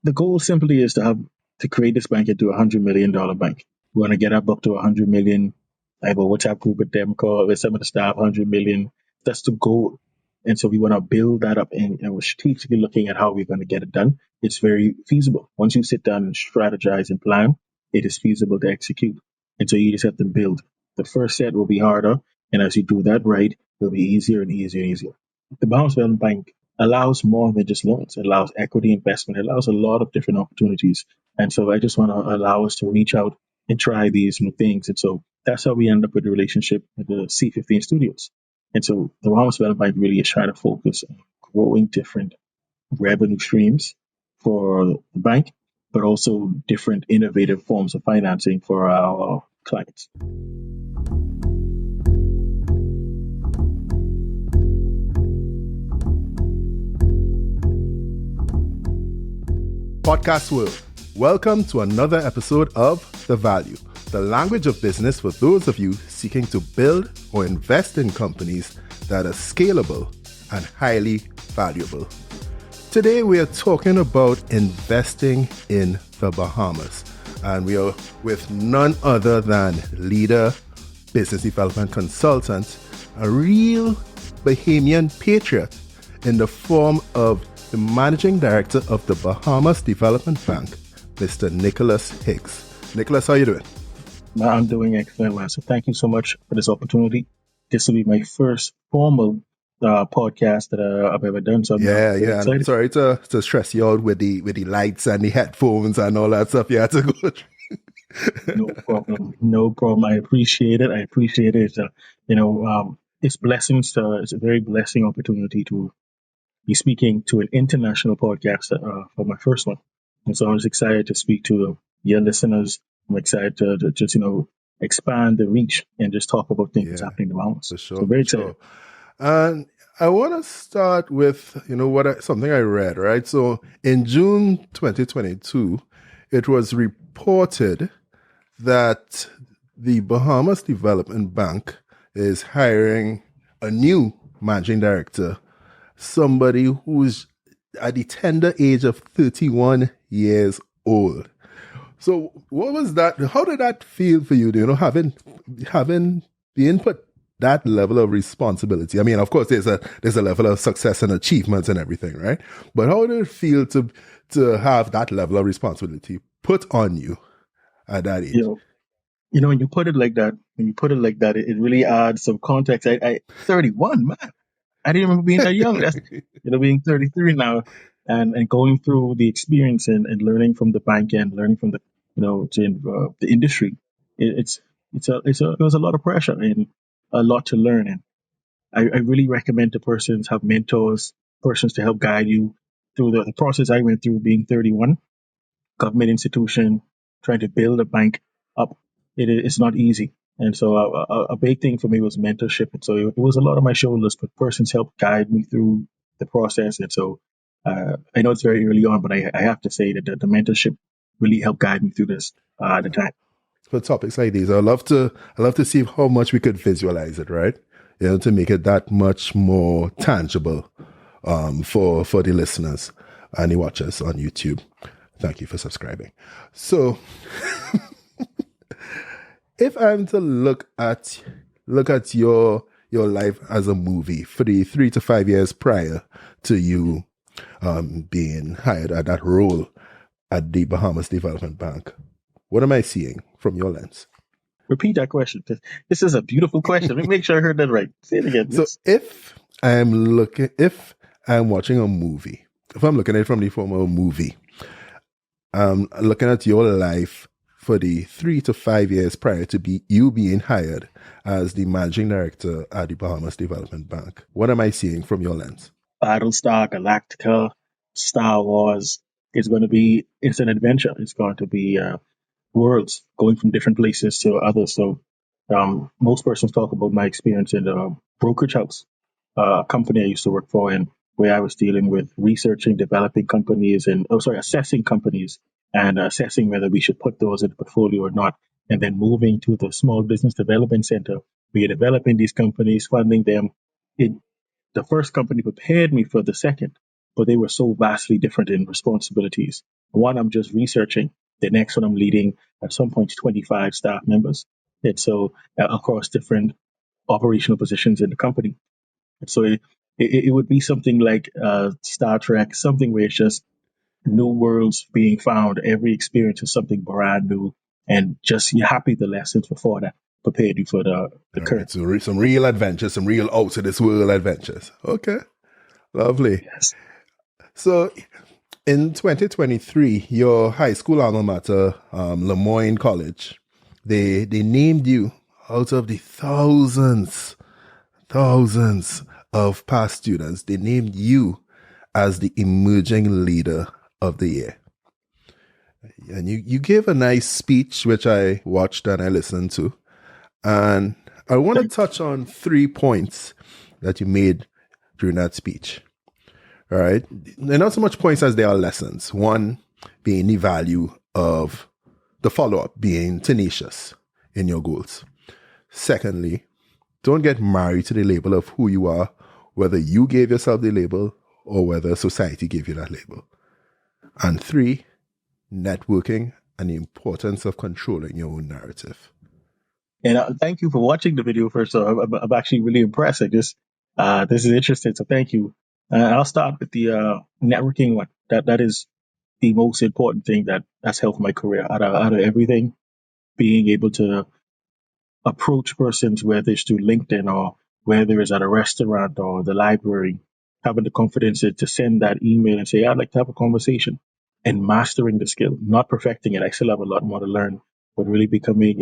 the goal simply is to create this bank into $100 million bank. We want to get our book to 100 million. I have a WhatsApp group with them called with some of the staff, 100 million. That's the goal. And so we want to build that up, and we're strategically looking at how we're going to get it done. It's very feasible. Once you sit down and strategize and plan, it is feasible to execute. And so you just have to build. The first set will be harder. And as you do that right, it'll be easier and easier and easier. The Bahamas Development Bank allows more than just loans. It allows equity investment. It allows a lot of different opportunities. And so I just want to allow us to reach out and try these new things. And so that's how we end up with the relationship with the C15 studios. And so the Bahamas Development Bank really is trying to focus on growing different revenue streams for the bank, but also different innovative forms of financing for our clients. Podcast World, welcome to another episode of The Value, the language of business for those of you seeking to build or invest in companies that are scalable and highly valuable. Today we are talking about investing in the Bahamas, and we are with none other than leader, business development consultant, a real Bahamian patriot in the form of the Managing Director of the Bahamas Development Bank, Mr. Nicholas Higgs. Nicholas, how are you doing? I'm doing excellent, man. So thank you so much for this opportunity. This will be my first formal podcast that I've ever done. So I'm excited. I'm sorry to stress you out with the lights and the headphones and all that stuff you had to go through. No problem. I appreciate it. It's blessings. It's a very blessing opportunity to be speaking to an international podcast for my first one. And so I was excited to speak to your listeners. I'm excited to just, expand the reach and just talk about things that's happening in the Bahamas. For sure. So very excited. And I want to start with, something I read, right? So in June 2022, it was reported that the Bahamas Development Bank is hiring a new managing director, somebody who's at the tender age of 31 years old. So what was that? How did that feel for you? Having been put that level of responsibility. I mean, of course, there's a level of success and achievements and everything, right? But how did it feel to have that level of responsibility put on you at that age? When you put it like that, it really adds some context. I 31, man. I didn't remember being that young. That's being 33 now, and going through the experience and learning from the bank and learning from the the industry. It was a lot of pressure and a lot to learn. And I really recommend to persons have mentors, persons to help guide you through the process I went through being 31, government institution, trying to build a bank up. It's not easy. And so a big thing for me was mentorship. And so it was a lot on my shoulders, but persons helped guide me through the process. And so I know it's very early on, but I have to say that the mentorship really helped guide me through this at the time. For topics like these, I love to see how much we could visualize it, right? To make it that much more tangible for the listeners and the watchers on YouTube. Thank you for subscribing. So if I'm to look at your life as a movie for the 3 to 5 years prior to you being hired at that role at the Bahamas Development Bank, what am I seeing from your lens? Repeat that question. This is a beautiful question. Let me make sure I heard that right. Say it again. So if I'm watching a movie, if I'm looking at it from the form of a movie, I'm looking at your life for the 3 to 5 years prior to you being hired as the managing director at the Bahamas Development Bank. What am I seeing from your lens? Battlestar Galactica, Star Wars. It's an adventure. It's going to be worlds going from different places to others. So most persons talk about my experience in the brokerage house, a company I used to work for, and where I was dealing with researching, developing companies, assessing companies and assessing whether we should put those in the portfolio or not, and then moving to the Small Business Development Center. We are developing these companies, funding them. The first company prepared me for the second, but they were so vastly different in responsibilities. One, I'm just researching. The next one, I'm leading at some point 25 staff members. And so across different operational positions in the company. And so it would be something like Star Trek, something where it's just new worlds being found. Every experience is something brand new, and just you're happy the lessons before that prepared you for the All right, current. so some real adventures, some real out of this world adventures. Okay, lovely. Yes. So in 2023, your high school alma mater, Lemoyne College, they named you out of the thousands of past students. They named you as the emerging leader of the year. And you gave a nice speech, which I watched and I listened to. And I want to touch on 3 points that you made during that speech. All right. They're not so much points as they are lessons. One being the value of the follow-up, being tenacious in your goals. Secondly, don't get married to the label of who you are, whether you gave yourself the label or whether society gave you that label. And 3, networking and the importance of controlling your own narrative. And thank you for watching the video first. So I'm actually really impressed. This is interesting. So thank you. I'll start with the networking one. That is the most important thing that's helped my career out of everything. Being able to approach persons, whether it's through LinkedIn or whether it's at a restaurant or the library, having the confidence to send that email and say, I'd like to have a conversation, and mastering the skill, not perfecting it. I still have a lot more to learn, but really becoming,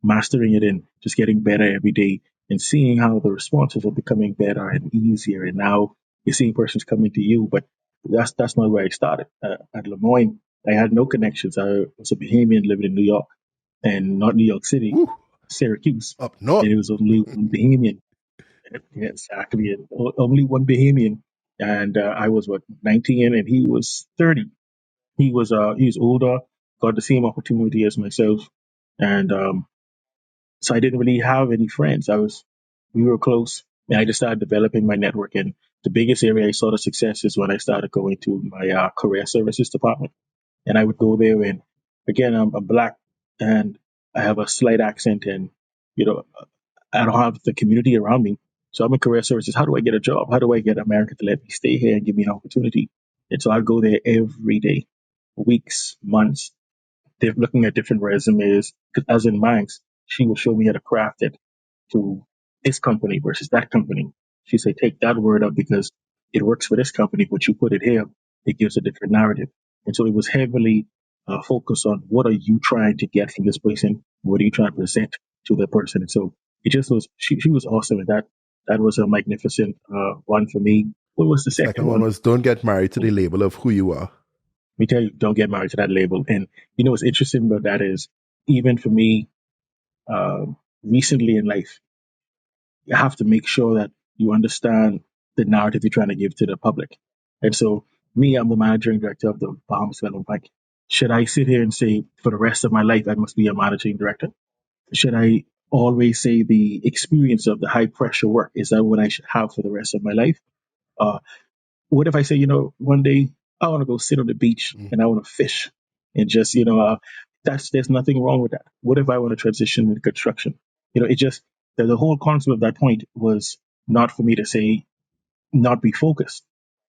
mastering it and just getting better every day and seeing how the responses are becoming better and easier. And now you're seeing persons coming to you, but that's not where I started. At Lemoyne, I had no connections. I was a Bahamian living in New York, and not New York City, Woo, Syracuse. up north. And it was only one Bahamian. Yeah, exactly. And only one Bahamian. And I was, 19, and he was 30. He's older, got the same opportunity as myself. And so I didn't really have any friends. We were close. And I just started developing my network. And the biggest area I saw the success is when I started going to my career services department. And I would go there, and again, I'm black and I have a slight accent, and you know I don't have the community around me. So I'm in career services. How do I get a job? How do I get America to let me stay here and give me an opportunity? And so I go there every day, weeks, months. They're looking at different resumes. Because as in mine, she will show me how to craft it to this company versus that company. She say, take that word up because it works for this company, but you put it here, it gives a different narrative. And so it was heavily focused on what are you trying to get from this person? What are you trying to present to the person? And so it just was, she was awesome. And that was a magnificent one for me. What was the second Second one one? was don't get married to the Let label of who you are. me tell you, don't get married to that label. And what's interesting about that is even for me, uh, recently in life, you have to make sure that you understand the narrative you're trying to give to the public. And so, me, I'm the managing director of the Bahamas Development Bank. Should I sit here and say for the rest of my life I must be a managing director? Should I always say the experience of the high pressure work is that what I should have for the rest of my life? Uh, what if I say, one day I want to go sit on the beach and I want to fish and just, there's nothing wrong with that. What if I want to transition into construction? It just, the whole concept of that point was not for me to say, not be focused,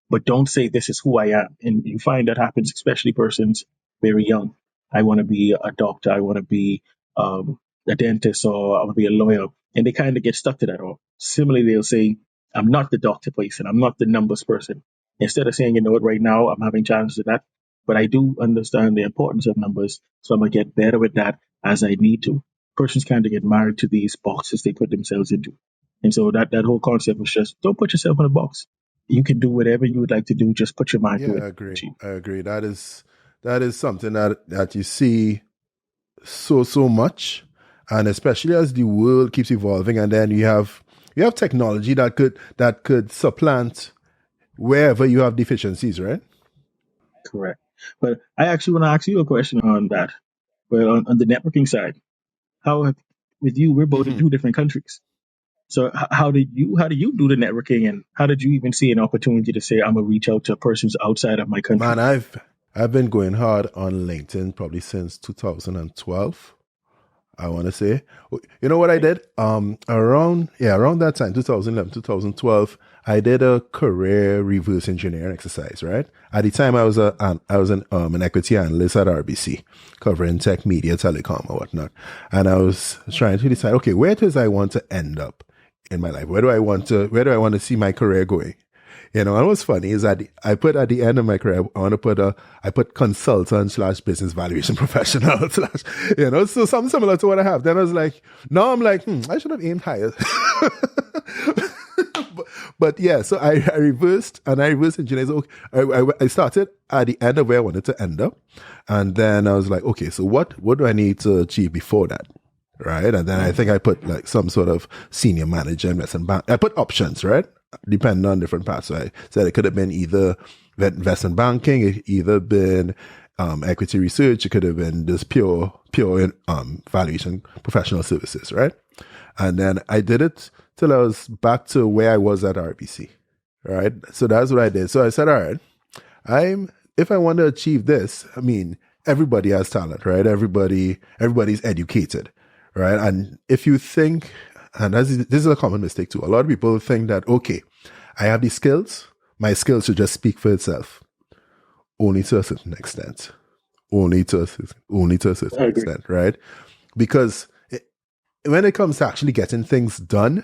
but don't say this is who I am. And you find that happens, especially persons very young. I want to be a doctor. I want to be a dentist, or I want to be a lawyer. And they kind of get stuck to that. Or similarly, they'll say, I'm not the doctor person. I'm not the numbers person. Instead of saying, you know what, right now I'm having challenges with that, but I do understand the importance of numbers. So I'm going to get better with that as I need to. Persons kind of get married to these boxes they put themselves into. And so that whole concept was just don't put yourself in a box. You can do whatever you would like to do. Just put your mind Yeah, to I it. agree. I agree. That is something that you see so much, and especially as the world keeps evolving, and then you have technology that could supplant wherever you have deficiencies, right? Correct. But I actually want to ask you a question on that. Well, on the networking side, with you, we're both in two different countries. So how do you do the networking, and how did you even see an opportunity to say I'm gonna reach out to persons outside of my country? Man, I've been going hard on LinkedIn probably since 2012. I want to say, you know what I did? Around that time, 2011, 2012, I did a career reverse engineering exercise. Right at the time, I was an equity analyst at RBC, covering tech, media, telecom, or whatnot, and I was trying to decide, okay, where does I want to end up in my life? Where do I want to see my career going? And what's funny is that I put at the end of my career, I put consultant / business valuation professional / so something similar to what I have. Then I was like, now I'm like, I should have aimed higher. but yeah, so I reversed engineered. So I started at the end of where I wanted to end up. And then I was like, okay, so what do I need to achieve before that? Right. And then I think I put like some sort of senior manager investment bank. I put options, right? Depending on different paths. So I said it could have been either investment banking, it either been equity research, it could have been just pure valuation professional services, right? And then I did it till I was back to where I was at RBC, right? So that's what I did. So I said, all right, if I want to achieve this, I mean, everybody has talent, right? Everybody's educated, right? And if you think, and this is a common mistake too. A lot of people think that, okay, I have these skills. My skills should just speak for itself. Only to a certain extent. Only to a certain extent, right? Because when it comes to actually getting things done,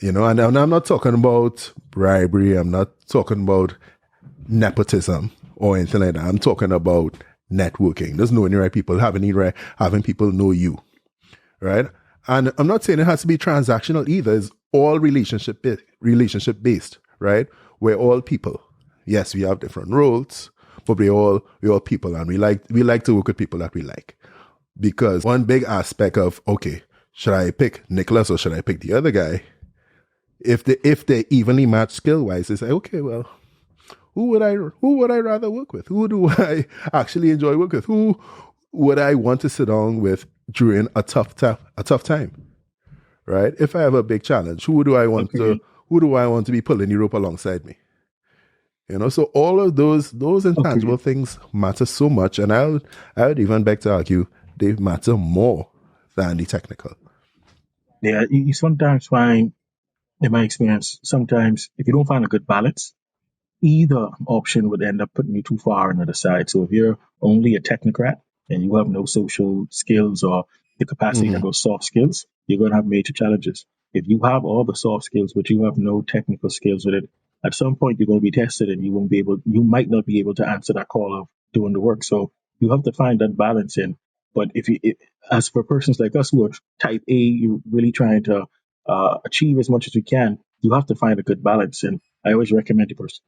and I'm not talking about bribery. I'm not talking about nepotism or anything like that. I'm talking about networking. Just knowing the right people, having people know you, right? And I'm not saying it has to be transactional either. It's all relationship based, right? We're all people. Yes, we have different roles, but we're all people, and we like to work with people that we like. Because one big aspect of, okay, should I pick Nicholas or should I pick the other guy? If they evenly match skill wise, it's like, okay, well, who would I rather work with? Who do I actually enjoy working with? Who would I want to sit down with during a tough time, right? If I have a big challenge, who do I want to be pulling the rope alongside me? So all of those intangible things matter so much, and I would even beg to argue they matter more than the technical. Yeah, you sometimes find, in my experience, sometimes if you don't find a good balance, either option would end up putting you too far on the other side. So if you're only a technocrat and you have no social skills or the capacity to go soft skills, you're going to have major challenges. If you have all the soft skills, but you have no technical skills with it, at some point you're going to be tested and you might not be able to answer that call of doing the work. So you have to find that balance in. But as for persons like us who are type A, you're really trying to achieve as much as we can, you have to find a good balance. And I always recommend to person,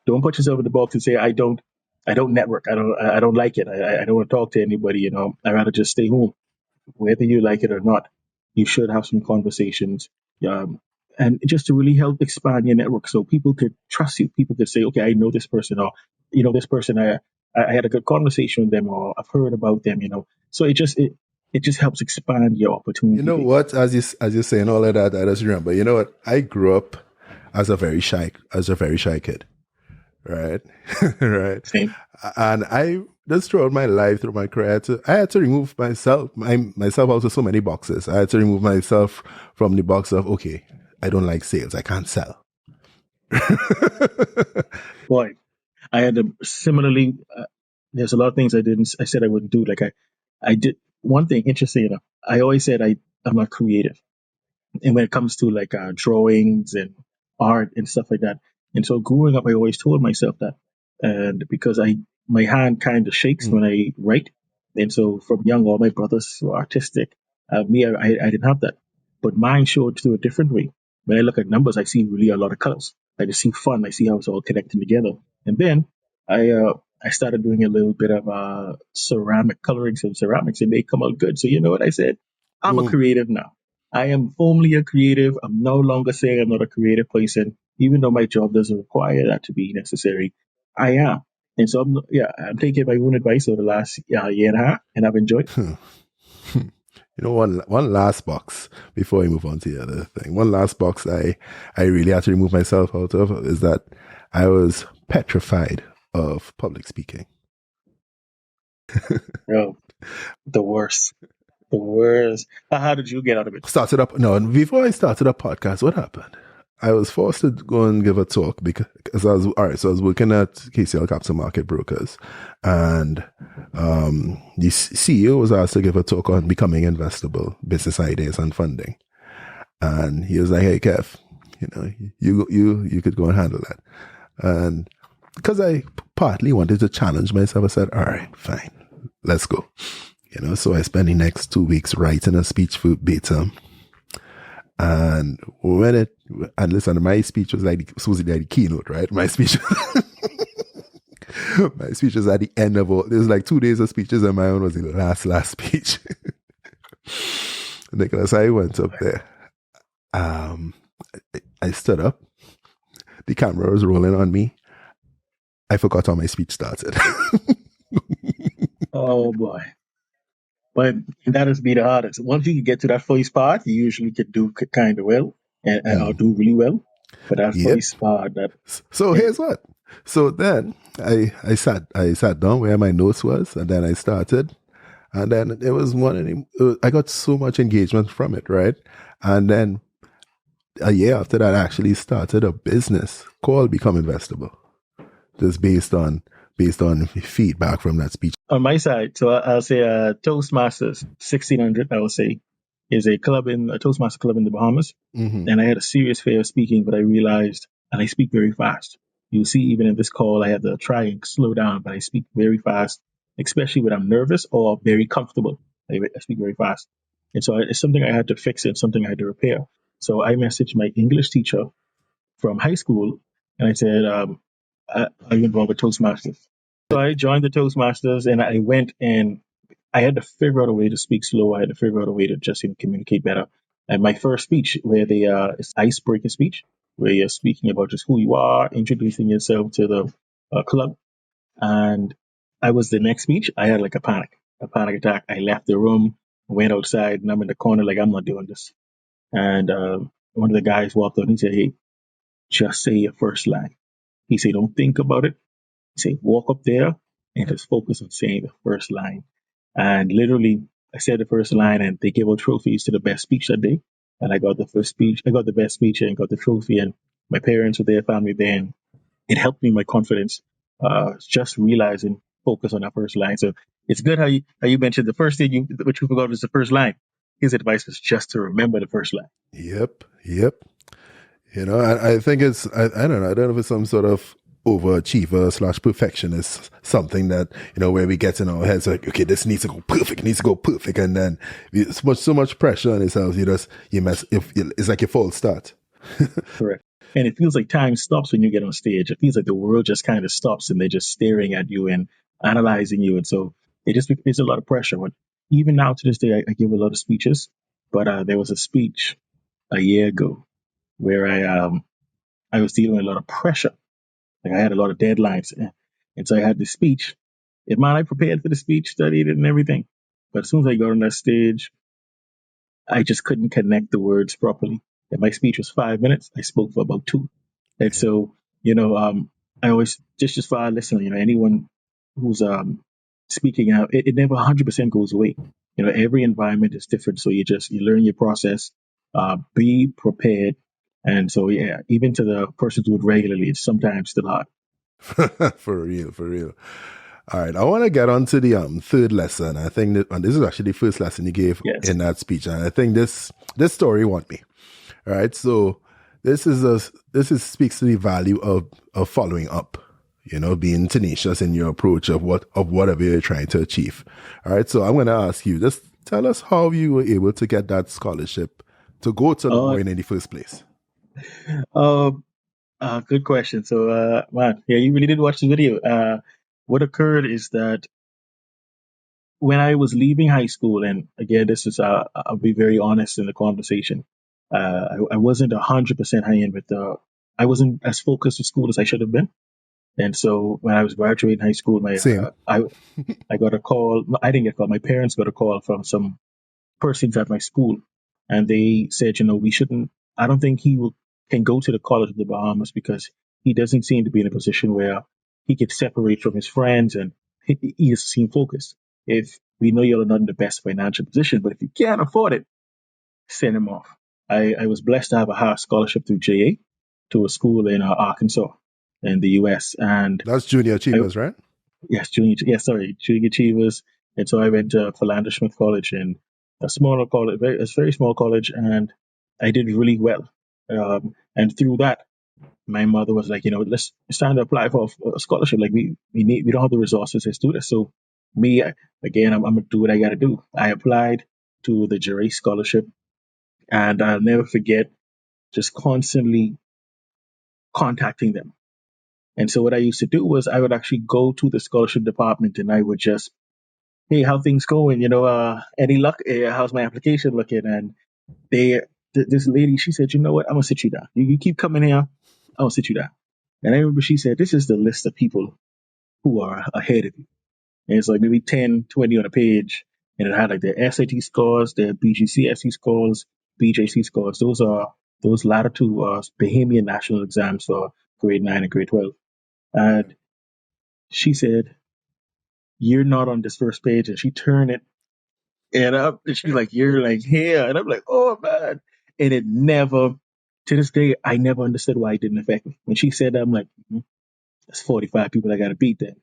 don't put yourself in the box and say, I don't network. I don't like it. I don't want to talk to anybody. I'd rather just stay home. Whether you like it or not, you should have some conversations, and just to really help expand your network, so people could trust you. People could say, okay, I know this person, or this person. I had a good conversation with them, or I've heard about them. So it just helps expand your opportunity. You know what? As you're saying all of that, I just remember. You know what? I grew up as a very shy kid. Right. Right. Same. And I just throughout my life, through my career, I had to remove myself out of so many boxes. I had to remove myself from the box of, okay, I don't like sales. I can't sell. Boy, I had similarly, there's a lot of things I said I wouldn't do. Like I did one thing interesting, I always said I'm not creative. And when it comes to like drawings and art and stuff like that. And so growing up, I always told myself that. And because my hand kind of shakes when I write. And so from young, all my brothers were artistic. I didn't have that. But mine showed through a different way. When I look at numbers, I see really a lot of colors. I just see fun. I see how it's all connecting together. And then I started doing a little bit of ceramic, coloring some ceramics, and they come out good. So you know what I said? I'm a creative now. I am only a creative. I'm no longer saying I'm not a creative person, even though my job doesn't require that to be necessary. I am. And so I'm taking my own advice over the last year and a half, and I've enjoyed it. One last box before we move on to the other thing. One last box I really had to remove myself out of is that I was petrified of public speaking? Oh, the worst. The worst. How did you get out of it? Started up, no, before I started a podcast, what happened? I was forced to go and give a talk because I was, all right, so I was working at KCL Capital Market Brokers, and the CEO was asked to give a talk on becoming investable, business ideas and funding. And he was like, hey, Kev, you could go and handle that. And because I partly wanted to challenge myself, I said, all right, fine, let's go. So I spent the next 2 weeks writing a speech for Beta. And listen, my speech was supposedly like the keynote, right? My speech was at the end of all. There was like 2 days of speeches, and my own was the last speech. Nicholas, I went up there. I stood up. The camera was rolling on me. I forgot how my speech started. Oh boy. But that has been the hardest. Once you get to that first part, you usually can do kind of well and or do really well. But that first part, Here's what. So then I sat down where my notes was, and then I started, and then it was I got so much engagement from it, right? And then a year after that, I actually started a business called Become Investable, just based on feedback from that speech. On my side, so I'll say Toastmasters 1600, I will say, is a Toastmaster club in the Bahamas. Mm-hmm. And I had a serious fear of speaking, but I realized, and I speak very fast. You'll see even in this call, I had to try and slow down, but I speak very fast, especially when I'm nervous or very comfortable. I speak very fast. And so it's something I had to fix and something I had to repair. So I messaged my English teacher from high school, and I said, are you involved with Toastmasters? So I joined the Toastmasters, and I went, and I had to figure out a way to speak slow. I had to figure out a way to just communicate better. And my first speech, where it's icebreaker speech, where you're speaking about just who you are, introducing yourself to the club. And I was the next speech. I had like a panic attack. I left the room, went outside, and I'm in the corner like, I'm not doing this. And one of the guys walked up and he said, hey, just say your first line. He said, don't think about it. He said, walk up there and just focus on saying the first line. And literally, I said the first line, and they gave out trophies to the best speech that day. And I got the first speech. I got the best speech and got the trophy. And my parents were there, family there, and it helped me my confidence. Just realizing focus on that first line. So it's good how you mentioned the first thing what you forgot was the first line. His advice was just to remember the first line. Yep. I think it's I don't know. I don't know if it's some sort of overachiever / perfectionist, something that, where we get in our heads like, okay, this needs to go perfect, and then it's so much pressure on yourself, you mess, it's like a false start. Correct. And it feels like time stops when you get on stage. It feels like the world just kind of stops and they're just staring at you and analyzing you. And so it's a lot of pressure. But even now to this day, I give a lot of speeches, but there was a speech a year ago where I was dealing with a lot of pressure. Like I had a lot of deadlines. And so I had this speech. I prepared for the speech, studied it and everything. But as soon as I got on that stage, I just couldn't connect the words properly. And my speech was 5 minutes. I spoke for about 2. And so, I always, just for our listener, anyone who's speaking out, it never 100% goes away. Every environment is different. So you learn your process, be prepared. And so, yeah, even to the person who do it regularly, it's sometimes still hard. For real. All right, I want to get on to the third lesson. I think that, and this is actually the first lesson you gave in that speech, and I think this story won me. All right, so this speaks to the value of following up. Being tenacious in your approach of whatever you're trying to achieve. All right, so I'm going to ask you, just tell us how you were able to get that scholarship to go to Lemoyne in the first place. Good question. So, you really did watch the video. What occurred is that when I was leaving high school, and again, this is, I'll be very honest in the conversation. I wasn't 100% high end, but I wasn't as focused with school as I should have been. And so when I was graduating high school, I got a call. I didn't get a call. My parents got a call from some persons at my school, and they said, we shouldn't. I don't think can go to the College of the Bahamas because he doesn't seem to be in a position where he could separate from his friends and he just seemed focused. If we know you're not in the best financial position, but if you can't afford it, send him off. I was blessed to have a high scholarship through JA to a school in Arkansas in the US. And That's junior I, achievers, right? yes, junior achievers. And so I went to Philander Smith College in a smaller college, a very small college, and I did really well. And through that, my mother was like, let's it's time to apply for a scholarship. Like we don't have the resources to do this. So me again, I'm gonna do what I got to do. I applied to the jury scholarship, and I'll never forget just constantly contacting them. And so what I used to do was I would actually go to the scholarship department and I would just, hey, how things going? Any luck? How's my application looking? And they, this lady, she said, you know what? I'm gonna sit you down. You keep coming here, I'm gonna sit you down. And I remember she said, this is the list of people who are ahead of you. And it's like maybe 10, 20 on a page. And it had like their SAT scores, their BGCSE scores, BJC scores. Those latter two are Bahamian national exams for grade 9 and grade 12. And she said, you're not on this first page. And she turned it and up and she's like, you're like here. And I'm like, oh man. And it never, to this day, I never understood why it didn't affect me. When she said that, I'm like, that's 45 people I got to beat then.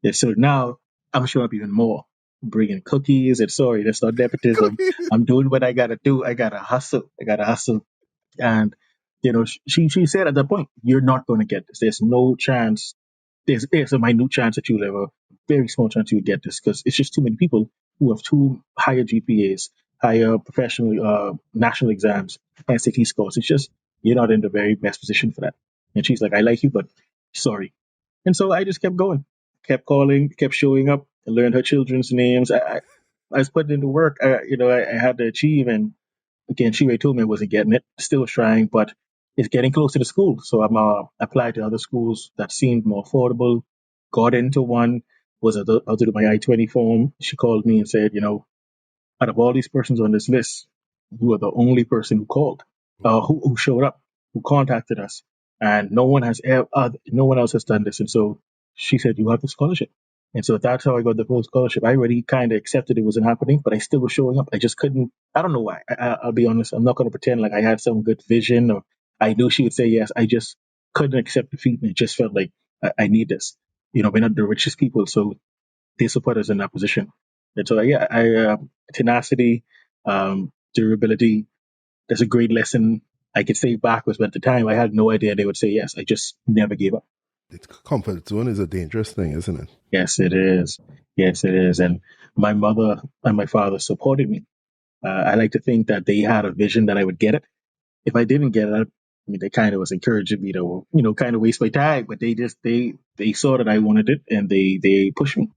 Yeah, so now I'm showing up even more, bringing cookies. And sorry, that's not nepotism. I'm doing what I got to do. I got to hustle. And, she said at that point, you're not going to get this. There's no chance. There's a minute chance that you'll ever, very small chance you'll get this because it's just too many people who have two higher GPAs, higher professional, national exams, SAT scores. It's just, you're not in the very best position for that. And she's like, I like you, but sorry. And so I just kept going, kept calling, kept showing up. I learned her children's names. I was putting into work. I had to achieve. And again, she already told me I wasn't getting it. Still trying, but it's getting closer to school. So I'm applied to other schools that seemed more affordable. Got into one. Was out to do my I-20 form. She called me and said, out of all these persons on this list, you are the only person who called, who showed up, who contacted us, and no one else has done this. And so she said, you have the scholarship. And so that's how I got the full scholarship. I already kind of accepted it wasn't happening, but I still was showing up. I just couldn't. I don't know why. I'll be honest. I'm not going to pretend like I had some good vision or I knew she would say yes. I just couldn't accept defeat, and it just felt like I need this. We're not the richest people, so they support us in that position. And so, yeah, tenacity, durability. That's a great lesson. I could say backwards, but at the time I had no idea they would say yes. I just never gave up. Comfort zone is a dangerous thing, isn't it? Yes, it is. Yes, it is. And my mother and my father supported me. I like to think that they had a vision that I would get it. If I didn't get it, they kind of was encouraging me to, kind of waste my time. But they saw that I wanted it, and they pushed me.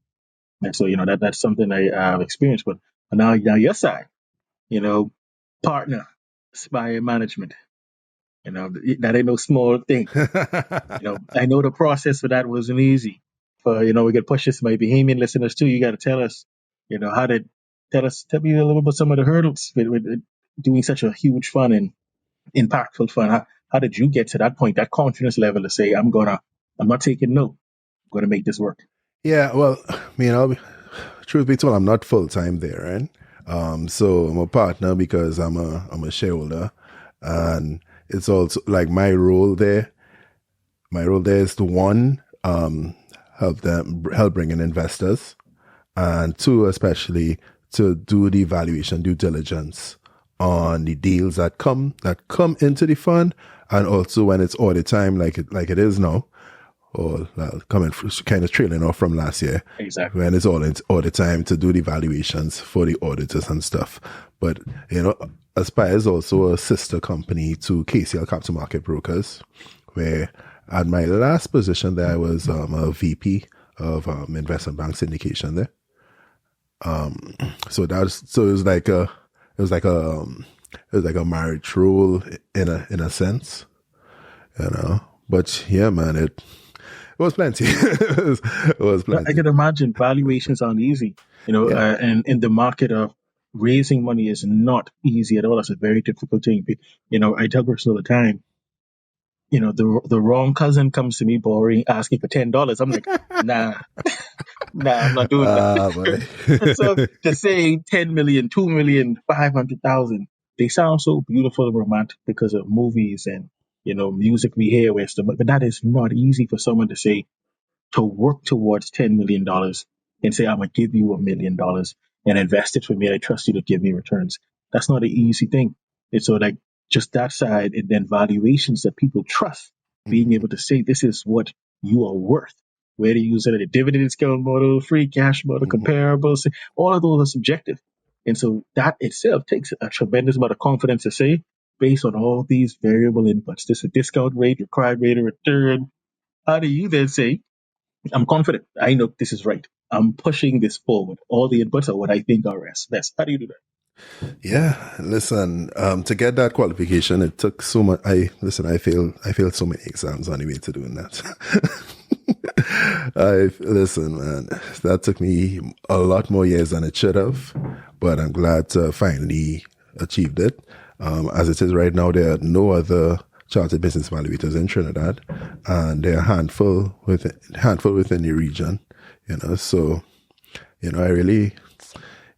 And so, that's something I've experienced. But now your side, you know, partner, Spire Management. That ain't no small thing. I know the process for that wasn't easy. For we could push this to my Bahamian listeners too. You got to tell us, how did tell me a little bit some of the hurdles with doing such a huge fund and impactful fund. How did you get to that point, that confidence level to say, I'm not taking no, I'm gonna make this work. Yeah, well, truth be told, I'm not full time there, right? So I'm a partner because I'm a shareholder, and it's also like my role there. My role there is to one, help bring in investors, and two, especially to do the valuation due diligence on the deals that come into the fund, and also when it's audit time, like it is now, or coming kind of trailing off from last year. Exactly. When it's audit time to do the valuations for the auditors and stuff. But Aspire is also a sister company to KCL Capital Market Brokers, where at my last position there I was a VP of investment bank syndication there. So it was like a marriage role in a sense, But yeah, man, it was plenty. it was plenty. I can imagine valuations aren't easy, Yeah. and in the market of raising money is not easy at all. It's a very difficult thing. I tell people all the time, the wrong cousin comes to me borrowing, asking for $10. I'm like, nah, I'm not doing that. Boy. And so to say 10 million, 2 million, 500,000, they sound so beautiful and romantic because of movies and, music we hear with them. But that is not easy for someone to say, to work towards $10 million and say, I'm going to give you $1 million and invest it for me. I trust you to give me returns. That's not an easy thing. And so, like, just that side, and then valuations that people trust, being able to say, this is what you are worth. Where to use it, a dividend discount model, free cash model, comparables, all of those are subjective. And so that itself takes a tremendous amount of confidence to say, based on all these variable inputs, this is a discount rate, required rate of return. How do you then say, I'm confident. I know this is right. I'm pushing this forward. All the inputs are what I think are best. How do you do that? Yeah, listen. To get that qualification, it took so much. I failed so many exams on the way to doing that. Listen, man. That took me a lot more years than it should have, but I'm glad to finally achieved it. As it is right now, there are no other chartered business evaluators in Trinidad, and there are a handful within the region. So I really,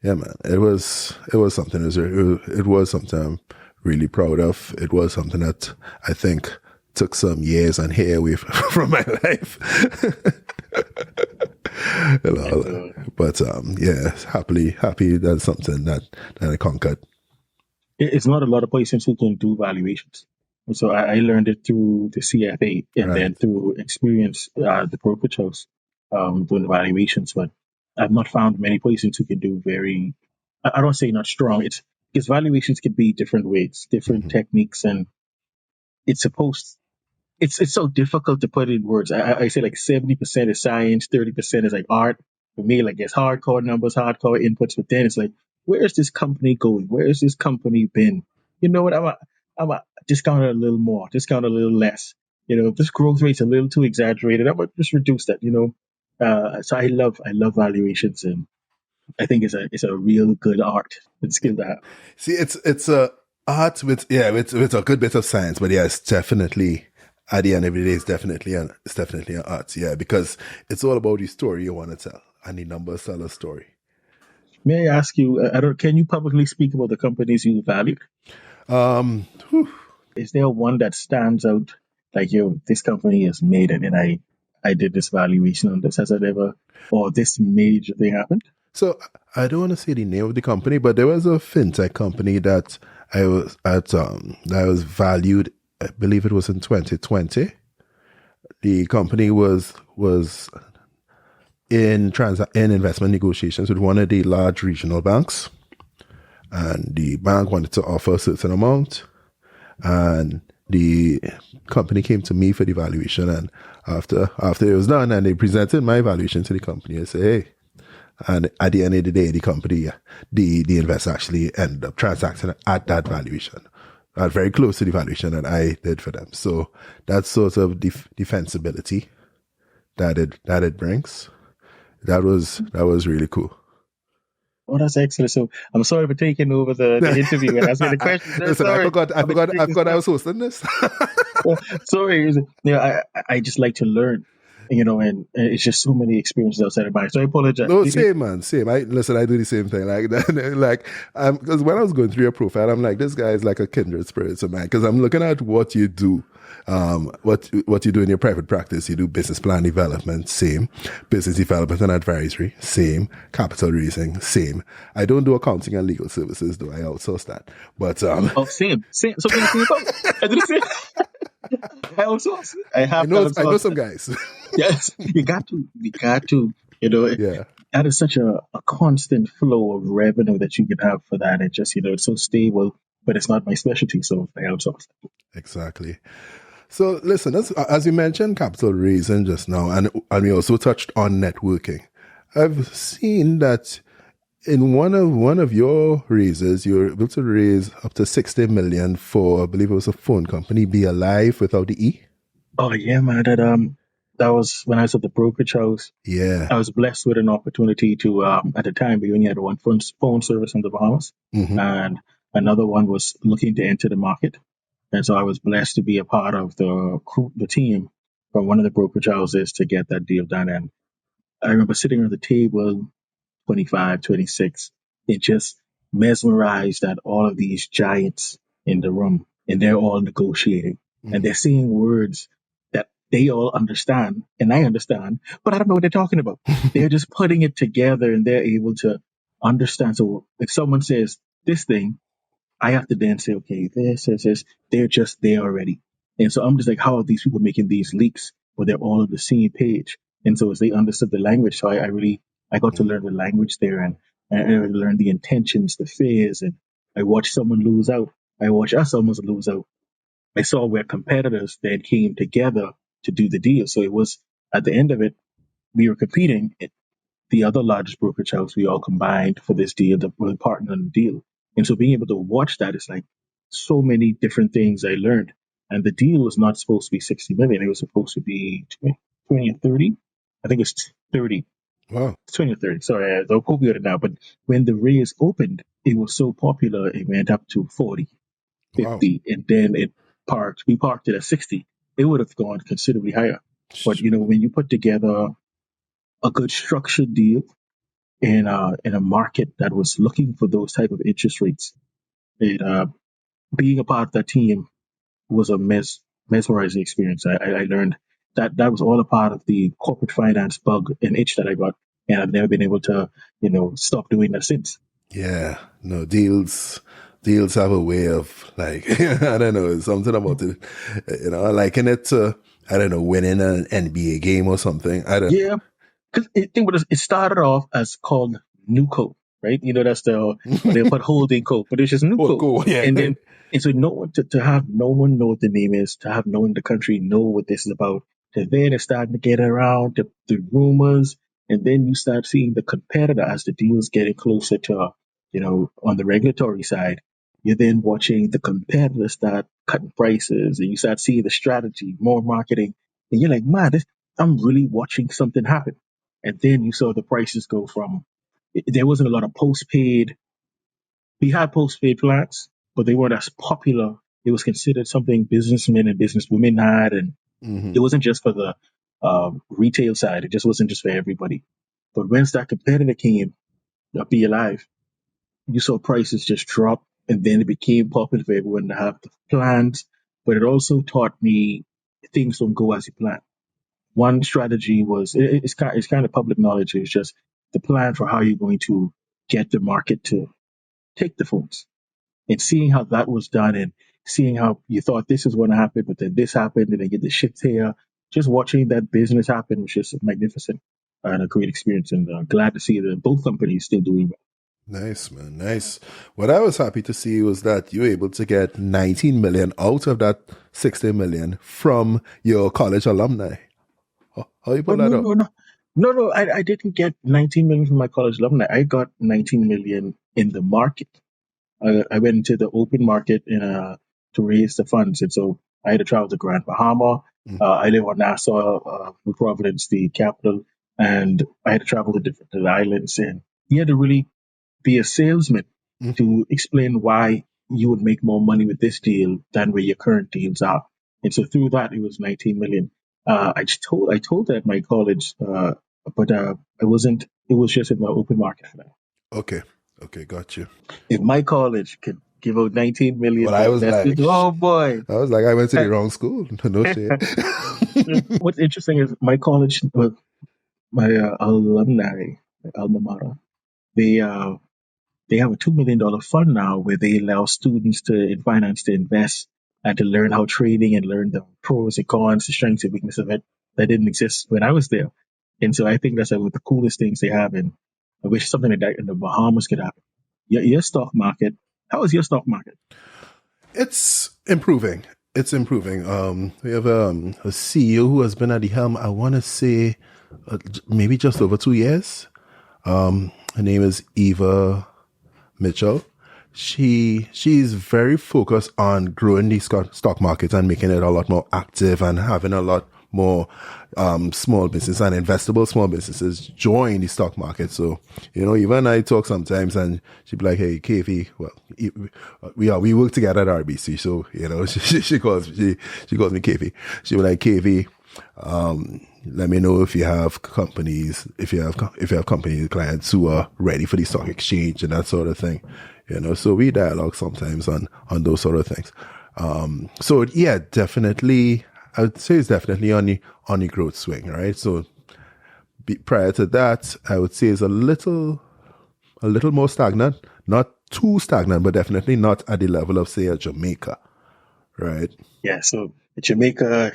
yeah, man, it was something. It was something I'm really proud of. It was something that I think took some years and hair away from my life. But happy that's something that I conquered. It's not a lot of places who can do valuations. And so I learned it through the CFA and then through experience the brokerage house doing the valuations. But I've not found many places who can do I don't say not strong. It's because valuations can be different ways, different techniques, and it's so difficult to put in words. I say like 70% is science, 30% is like art. For me, like it's hardcore numbers, hardcore inputs, but then it's like, where is this company going? Where has this company been? You know what? I'm a discount it a little more, discount a little less. If this growth rate's a little too exaggerated, I'm gonna just reduce that. So I love valuations, and I think it's a real good art and skill to have. See, it's a art with a good bit of science, but yeah, it's definitely at the end of the day, it's definitely an art, yeah, because it's all about the story you want to tell, and the numbers tell a story. May I ask you, can you publicly speak about the companies you value? Is there one that stands out, like, this company has made it, and I did this valuation on this, has it ever, or this major thing happened? So I don't want to say the name of the company, but there was a fintech company that I was at, that was valued, I believe it was in 2020. The company was in investment negotiations with one of the large regional banks, and the bank wanted to offer a certain amount, and the company came to me for the valuation. And after it was done, and they presented my valuation to the company, I said, hey. And at the end of the day, the company, the investor actually ended up transacting at that valuation, very close to the valuation that I did for them. So that sort of defensibility that it brings, that was really cool. Oh, that's excellent. So I'm sorry for taking over the interview and asking the questions. Listen, I forgot I was hosting this. Sorry. I just like to learn. And it's just so many experiences outside of mine. So I apologize. No, same, man. Same. I do the same thing. Like that. Like, because when I was going through your profile, I'm like, this guy is like a kindred spirit to mine. Because I'm looking at what you do, what you do in your private practice. You do business plan development, same. Business development and advisory, same. Capital raising, same. I don't do accounting and legal services, though. I outsource that. But same. So I do the same. I know some guys. Yes, you got to. Yeah. That is such a constant flow of revenue that you can have for that. It just, it's so stable, but it's not my specialty, so I outsource. Exactly. So listen, as you mentioned, capital raising just now, and we also touched on networking. I've seen that in one of your raises, you were able to raise up to 60 million for, I believe it was a phone company, Be Alive without the E. Oh yeah, man. That was when I was at the brokerage house. Yeah. I was blessed with an opportunity to, at the time, we only had one phone service in the Bahamas, and another one was looking to enter the market. And so I was blessed to be a part of the team from one of the brokerage houses to get that deal done. And I remember sitting on the table, 25, 26, it just mesmerized at all of these giants in the room, and they're all negotiating, and they're saying words that they all understand, and I understand, but I don't know what they're talking about. They're just putting it together, and they're able to understand. So if someone says this thing, I have to then say, okay, this, they're just there already. And so I'm just like, how are these people making these leaks where they're all on the same page? And so as they understood the language, so I got to learn the language there, and I learned the intentions, the fears, and I watched someone lose out. I watched us almost lose out. I saw where competitors then came together to do the deal. So it was, at the end of it, we were competing. The other largest brokerage house, we all combined for this deal, that we partnered on the deal. And so being able to watch that is like so many different things I learned. And the deal was not supposed to be 60 million. It was supposed to be 20 or 30. I think it's 30. Wow. 20 or 30. Sorry, I don't quote me on it now. But when the raise opened, it was so popular, it went up to 40, Wow. 50. And then we parked it at 60. It would have gone considerably higher. But, when you put together a good structured deal, in a market that was looking for those type of interest rates. Being a part of that team was a mesmerizing experience. I learned that was all a part of the corporate finance bug and itch that I got, and I've never been able to stop doing that since. Yeah, no, deals have a way of, like, I don't know, something about it, I liken it to, I don't know, winning an NBA game or something. I don't know. Yeah, because it started off as called Nuco, right? That's they put holding co, but it's just Oh, Nuco. cool. Yeah. And so no one to have no one know what the name is, to have no one in the country know what this is about. To then it's starting to get around the rumors, and then you start seeing the competitor as the deal's getting closer to, on the regulatory side. You're then watching the competitor start cutting prices, and you start seeing the strategy, more marketing, and you're like, man, I'm really watching something happen. And then you saw the prices go from, there wasn't a lot of postpaid. We had postpaid plans, but they weren't as popular. It was considered something businessmen and businesswomen had, and it wasn't just for the retail side. It just wasn't just for everybody. But once that competitor came, Be Alive, you saw prices just drop, and then it became popular for everyone to have the plans. But it also taught me things don't go as you plan. One strategy was, it's kind of public knowledge. It's just the plan for how you're going to get the market to take the phones, and seeing how that was done, and seeing how you thought this is going to happen, but then this happened, and then get the shift here. Just watching that business happen was just magnificent and a great experience. And glad to see that both companies still doing well. Nice, man. Nice. What I was happy to see was that you were able to get 19 million out of that 60 million from your college alumni. How you Oh, pull that up? no. I didn't get 19 million from my college alumni. I got 19 million in the market. I went into the open market to raise the funds, and so I had to travel to Grand Bahama. I live on Nassau, New Providence, the capital, and I had to travel to different islands, and you had to really be a salesman to explain why you would make more money with this deal than where your current deals are. And so through that, it was 19 million. I told that at my college, but I wasn't. It was just in the open market for that. Okay, got you. If my college could give out 19 million Well, for I was investment, like, oh boy. I went to the wrong school. No shit. What's interesting is my college, my alumni, my alma mater, they uh, they have a $2 million fund now where they allow students in finance to invest and to learn how trading and learn the pros and cons, the strengths and weaknesses of it that didn't exist when I was there. And so I think that's one of the coolest things they have. And I wish something like that in the Bahamas could happen. Your stock market, how is your stock market? It's improving. It's improving. We have a CEO who has been at the helm, I want to say, maybe just over 2 years. Her name is Eva Mitchell. She's very focused on growing the stock market and making it a lot more active and having a lot more small business and investable small businesses join the stock market. So, even I talk sometimes and she'd be like, hey, KV, well, we work together at RBC. So, she calls me KV. She'd be like, KV, let me know if you have companies, if you have company clients who are ready for the stock exchange and that sort of thing. So we dialogue sometimes on those sort of things. So yeah, definitely, I would say it's definitely on the growth swing, right? So prior to that, I would say it's a little more stagnant, not too stagnant, but definitely not at the level of, say, a Jamaica, right? Yeah, so Jamaica,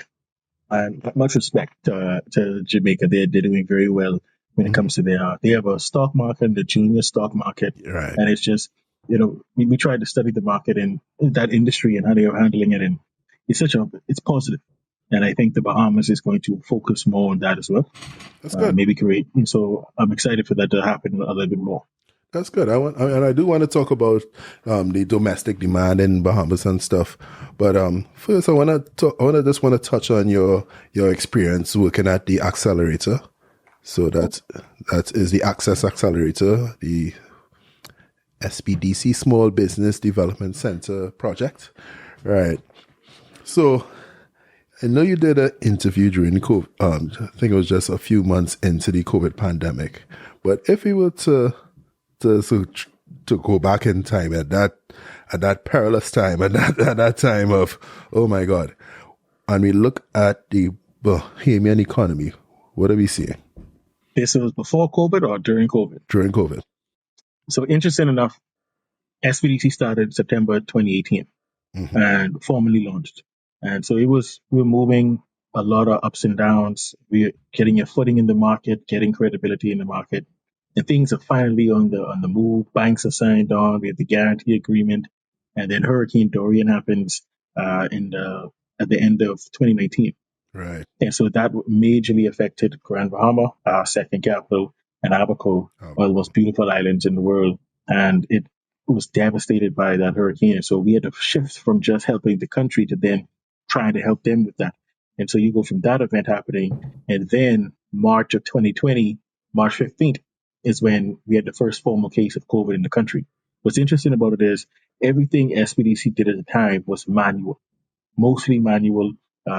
much respect to Jamaica. They're doing very well when it comes to they have a stock market, the junior stock market, Right. and it's just, we tried to study the market and that industry and how they are handling it, and it's positive. And I think the Bahamas is going to focus more on that as well. That's good. Maybe create. And so I'm excited for that to happen a little bit more. That's good. I do want to talk about the domestic demand in Bahamas and stuff. But first, I just want to touch on your experience working at the Accelerator. So that is the Access Accelerator, the SBDC Small Business Development Center project, right? So I know you did an interview during the COVID. I think it was just a few months into the COVID pandemic. But if we were to go back in time at that perilous time, at that time of, oh my God, and we look at the Bahamian economy, what are we seeing? This was before COVID or during COVID? During COVID. So interesting enough, SBDC started September 2018 and formally launched. And so we're moving a lot of ups and downs. We're getting a footing in the market, getting credibility in the market. And things are finally on the move. Banks are signed on. We have the guarantee agreement. And then Hurricane Dorian happens at the end of 2019. Right. And so that majorly affected Grand Bahama, our second capital, and Abaco, one of the most beautiful islands in the world. And it was devastated by that hurricane. So we had to shift from just helping the country to then trying to help them with that. And so you go from that event happening, and then March of 2020, March 15th, is when we had the first formal case of COVID in the country. What's interesting about it is everything SBDC did at the time was manual, mostly manual.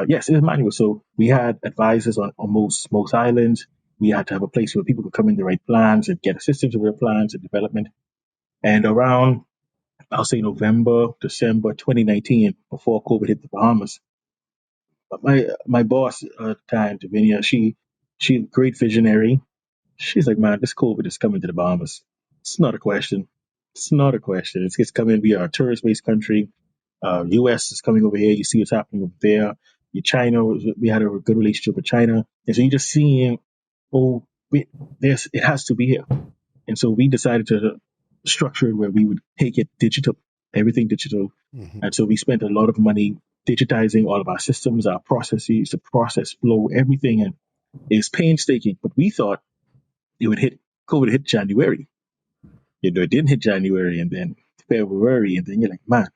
Yes, it was manual. So we had advisors on most islands. We had to have a place where people could come in the right plans and get assistance with their plans and development. And around, I'll say November, December 2019, before COVID hit the Bahamas, my boss at the time, Davinia, she a great visionary. She's like, man, this COVID is coming to the Bahamas. It's not a question. It's not a question. It's coming. We are a tourist-based country. U.S. is coming over here. You see what's happening over there. China, we had a good relationship with China. And so you're just seeing, it has to be here. And so we decided to structure it where we would take it digital, everything digital. And so we spent a lot of money digitizing all of our systems, our processes, the process flow, everything. And it's painstaking, but we thought COVID hit January. It didn't hit January and then February. And then you're like, man,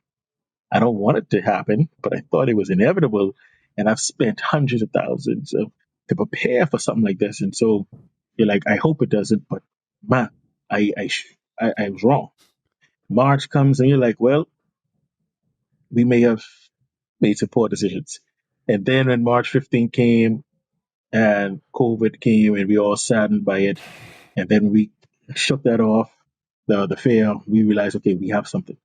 I don't want it to happen, but I thought it was inevitable. And I've spent hundreds of thousands to prepare for something like this. And so you're like, I hope it doesn't, but man, I was wrong. March comes and you're like, well, we may have made some poor decisions. And then when March 15th came and COVID came and we all saddened by it, and then we shook that off, the fear, we realized, okay, we have something.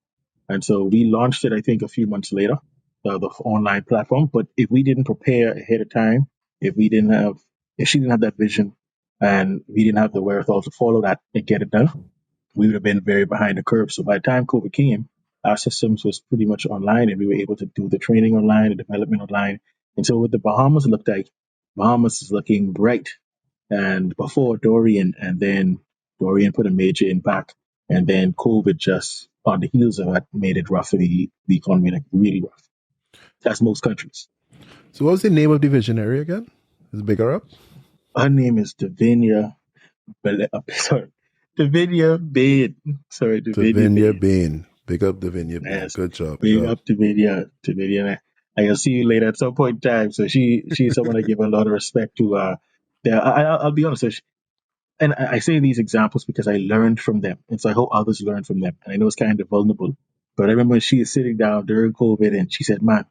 And so we launched it, I think, a few months later, the online platform. But if we didn't prepare ahead of time, if she didn't have that vision and we didn't have the wherewithal to follow that and get it done, we would have been very behind the curve. So by the time COVID came, our systems was pretty much online and we were able to do the training online, the development online. And so what the Bahamas looked like, Bahamas is looking bright. And before Dorian, and then Dorian put a major impact. And then COVID just on the heels of that made it rough for the economy, like really rough. That's most countries. So what was the name of the visionary again? Is it bigger up? Her name is Davinia. Davinia Bain. Davinia Bain. Big up Davinia Bain. Yes. Good job. Big up Davinia. I'll see you later at some point in time. So she's someone I give a lot of respect to. I'll be honest. And I say these examples because I learned from them, and so I hope others learn from them. And I know it's kind of vulnerable, but I remember when she was sitting down during COVID, and she said, "Man,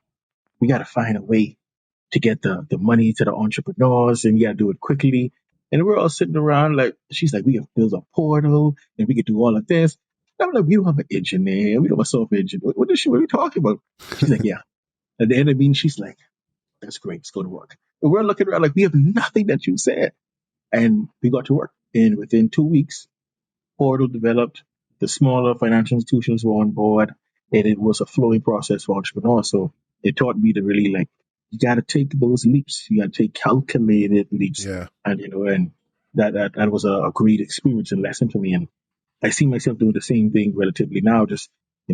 we got to find a way to get the money to the entrepreneurs, and we got to do it quickly." And we're all sitting around like, she's like, "We have built a portal, and we could do all of this." And I'm like, "We don't have an engineer, we don't have a software engineer. What are we talking about?" She's like, "Yeah." At the end of the meeting, she's like, "That's great. Let's go to work." And we're looking around like, we have nothing that you said. And we got to work. And within 2 weeks, Portal developed, the smaller financial institutions were on board, and it was a flowing process for entrepreneurs. So it taught me to really like, you got to take those leaps. You got to take calculated leaps. Yeah, And that was a great experience and lesson for me. And I see myself doing the same thing relatively now, just,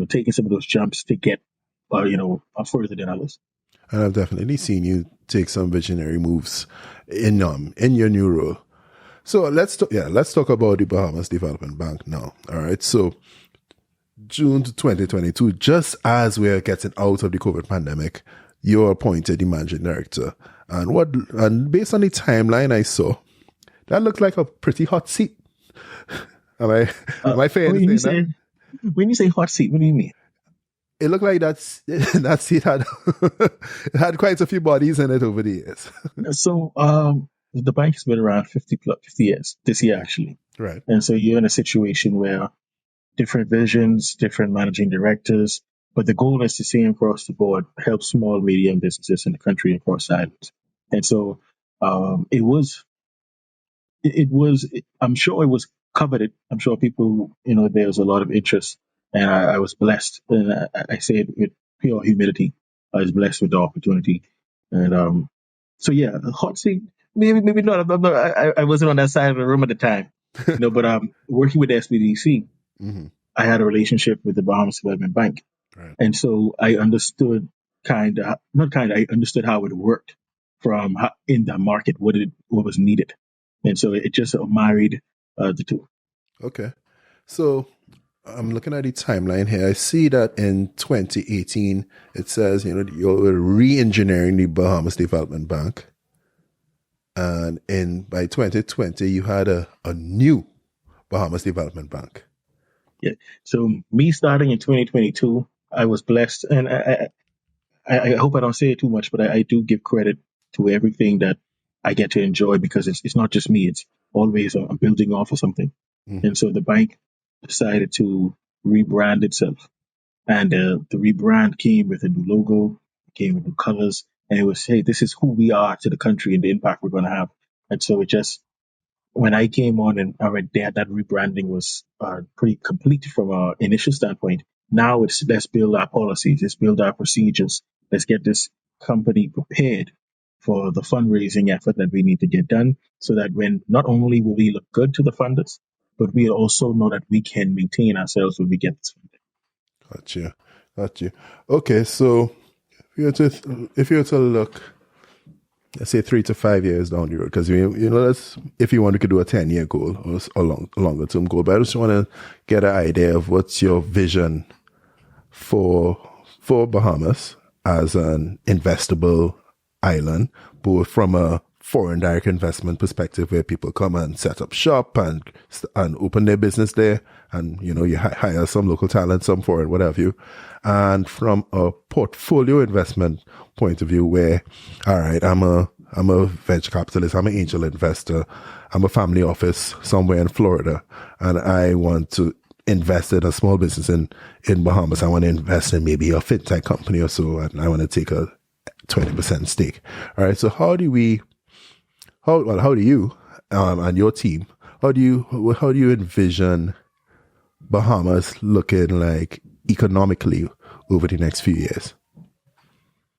taking some of those jumps to get, further than others. and I've definitely seen you take some visionary moves in your new role. So let's talk about the Bahamas Development Bank now. All right. So June 2022, just as we're getting out of the COVID pandemic, you're appointed the managing director. And based on the timeline I saw, that looked like a pretty hot seat. Am I fair in saying that? When you say hot seat, what do you mean? It looked like that seat had it had quite a few bodies in it over the years. So the bank has been around 50 years this year, actually. Right. And so you're in a situation where different visions, different managing directors, but the goal is the same across the board: help small, medium businesses in the country and across the islands. And so I'm sure it was coveted. I'm sure people, there was a lot of interest, and I was blessed. And I say it with pure humility. I was blessed with the opportunity. And so yeah, the hot seat, maybe not. I wasn't on that side of the room at the time, but working with SBDC, Mm-hmm. I had a relationship with the Bahamas Development Bank. Right. And so I understood I understood how it worked from in the market, what was needed. And so it just married the two. Okay. So I'm looking at the timeline here. I see that in 2018, it says, you're re-engineering the Bahamas Development Bank. And by 2020, you had a new Bahamas Development Bank. Yeah. So me starting in 2022, I was blessed, and I hope I don't say it too much, but I do give credit to everything that I get to enjoy, because it's not just me. It's always I'm building off of something. Mm-hmm. And so the bank decided to rebrand itself. And the rebrand came with a new logo, came with new colors, and it was, hey, this is who we are to the country and the impact we're going to have. And so it just, when I came on and I read that rebranding was pretty complete from an initial standpoint. Now it's, let's build our policies, let's build our procedures, let's get this company prepared for the fundraising effort that we need to get done, so that when not only will we look good to the funders, but we also know that we can maintain ourselves when we get this funding. Got you. Okay, so if you were to look, let's say 3 to 5 years down the road, because that's if you want to do a 10-year goal or a longer term goal. But I just want to get an idea of what's your vision for Bahamas as an investable island, both from a foreign direct investment perspective, where people come and set up shop and open their business there, and you hire some local talent, some foreign, whatever you, and from a portfolio investment point of view, where, all right, I'm a venture capitalist, I'm an angel investor, I'm a family office somewhere in Florida, and I want to invest in a small business in Bahamas. I want to invest in maybe a fintech company or so, and I want to take a 20% stake. All right, so how do you and your team, how do you envision Bahamas looking like economically over the next few years?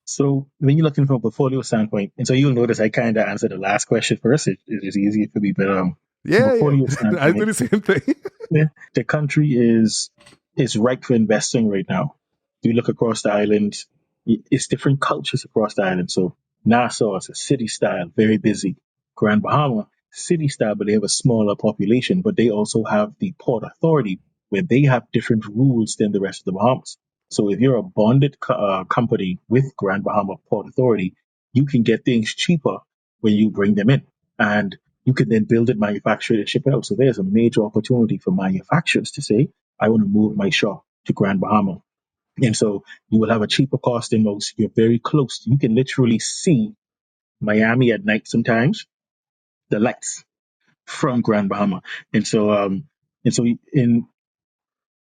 So when you're looking from a portfolio standpoint, and so you'll notice I kind of answered the last question first. It is easy for me, but portfolio standpoint, I do the same thing. Yeah, the country is ripe for investing right now. If you look across the island, it's different cultures across the island. So Nassau is a city style, very busy. Grand Bahama, city style, but they have a smaller population. But they also have the Port Authority, where they have different rules than the rest of the Bahamas. So if you're a bonded company with Grand Bahama Port Authority, you can get things cheaper when you bring them in. And you can then build it, manufacture it, and ship it out. So there's a major opportunity for manufacturers to say, I want to move my shop to Grand Bahama. And so you will have a cheaper cost than most. You're very close. You can literally see Miami at night sometimes, the lights from Grand Bahama. And so in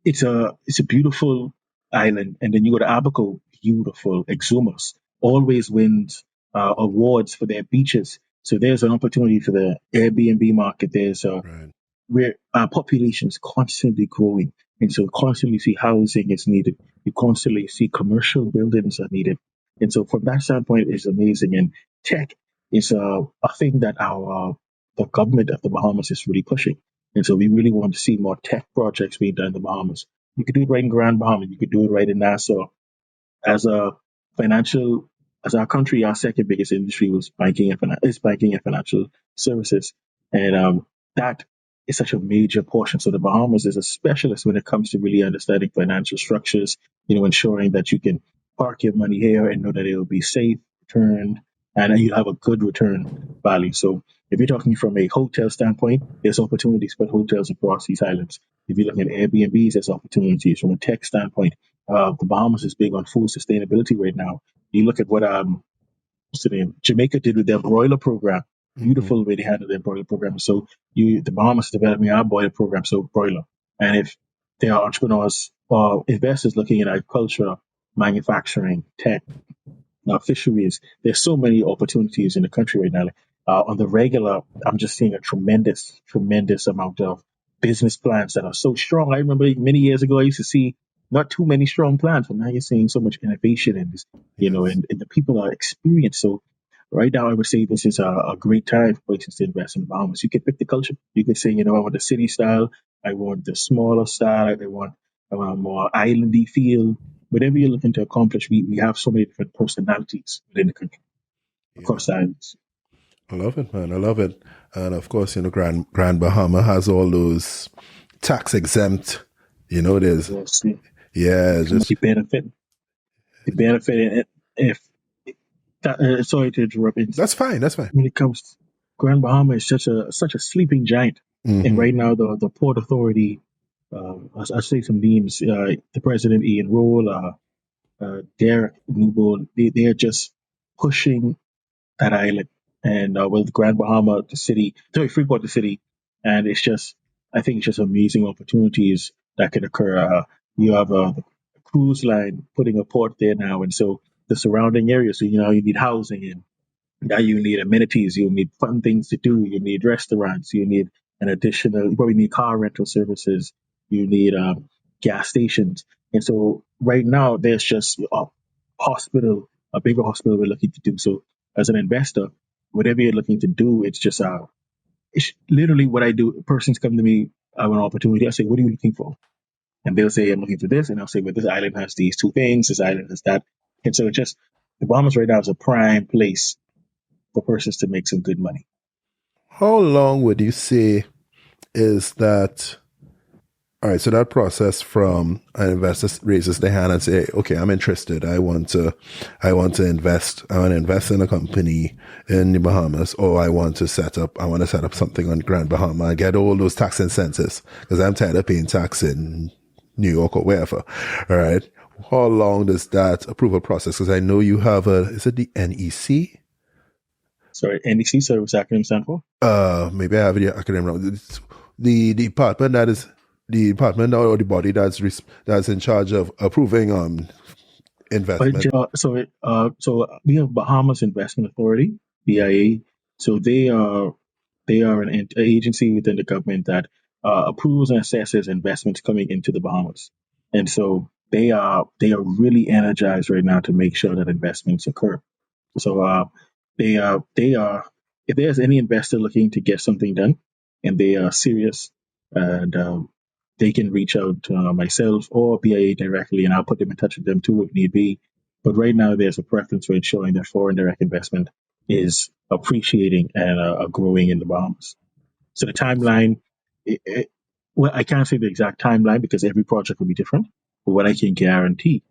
it's a beautiful island. And then you go to Abaco, beautiful, Exumas, always wins awards for their beaches. So there's an opportunity for the Airbnb market. There's Right. where our population is constantly growing. And so constantly see housing is needed. You constantly see commercial buildings are needed. And so from that standpoint, it's amazing. And tech is a thing that our the government of the Bahamas is really pushing. And so we really want to see more tech projects being done in the Bahamas. You could do it right in Grand Bahama. You could do it right in Nassau. As a financial, as our country, our second biggest industry was banking and financial services, and that is such a major portion. So the Bahamas is a specialist when it comes to really understanding financial structures. Ensuring that you can park your money here and know that it will be safe, returned, and you have a good return value. So if you're talking from a hotel standpoint, there's opportunities for hotels across these islands. If you're looking at Airbnbs, there's opportunities from a tech standpoint. The Bahamas is big on food sustainability right now. You look at what what's the name? Jamaica did with their broiler program. Hmm. Beautiful way they handled their broiler program. So the Bahamas is developing our broiler program, so broiler. And if there are entrepreneurs or investors looking at agriculture, manufacturing, tech, fisheries. There's so many opportunities in the country right now. Like, on the regular, I'm just seeing a tremendous, tremendous amount of business plans that are so strong. I remember many years ago, I used to see not too many strong plans, but now you're seeing so much innovation in this, Yes. and the people are experienced. So right now, I would say this is a great time for places to invest in the Bahamas. You can pick the culture. You can say, I want the city style. I want the smaller style. I want a more islandy feel. Whatever you're looking to accomplish, we have so many different personalities within the country, Yeah. across the islands. I love it, man. I love it. And of course, Grand Bahama has all those tax exempt, there's, Yes, yeah, and just, the benefit, if sorry to interrupt. that's fine. That's fine. When it comes, to Grand Bahama is such a sleeping giant, and Hmm. right now the Port Authority, I say some names, the President Ian Roll, Derek Newbold, they're just pushing that island, and with Grand Bahama, the city, sorry, Freeport, the city, and I think it's just amazing opportunities that can occur. You have a cruise line putting a port there now, and so the surrounding area. So you need housing, and now you need amenities, you need fun things to do, you need restaurants, you need you probably need car rental services, you need gas stations. And so right now there's just a bigger hospital we're looking to do. So as an investor, whatever you're looking to do, it's literally what I do. Persons come to me, I want an opportunity. I say, what are you looking for? And they'll say, I'm looking for this. And I'll say, well, this island has these two things, this island has that. And so the Bahamas right now is a prime place for persons to make some good money. How long would you say is that? All right, so that process from an investor raises their hand and say, "Okay, I'm interested. I want to invest. I want to invest in a company in the Bahamas, or I want to set up something on Grand Bahama and get all those tax incentives because I'm tired of paying tax in New York or wherever." All right, how long does that approval process? Because I know you have is it the NEC? Sorry, NDC, sorry, what's acronym stand for? Maybe I have the acronym wrong. It's the department that is the department or the body that's in charge of approving investment. So we have Bahamas Investment Authority, BIA. So they are an agency within the government that approves and assesses investments coming into the Bahamas, and so they are really energized right now to make sure that investments occur. So they are if there's any investor looking to get something done and they are serious, and they can reach out to myself or BIA directly, and I'll put them in touch with them too if need be. But right now, there's a preference for ensuring that foreign direct investment is appreciating and growing in the Bahamas. So the timeline, it, it, well, I can't say the exact timeline because every project will be different. But what I can guarantee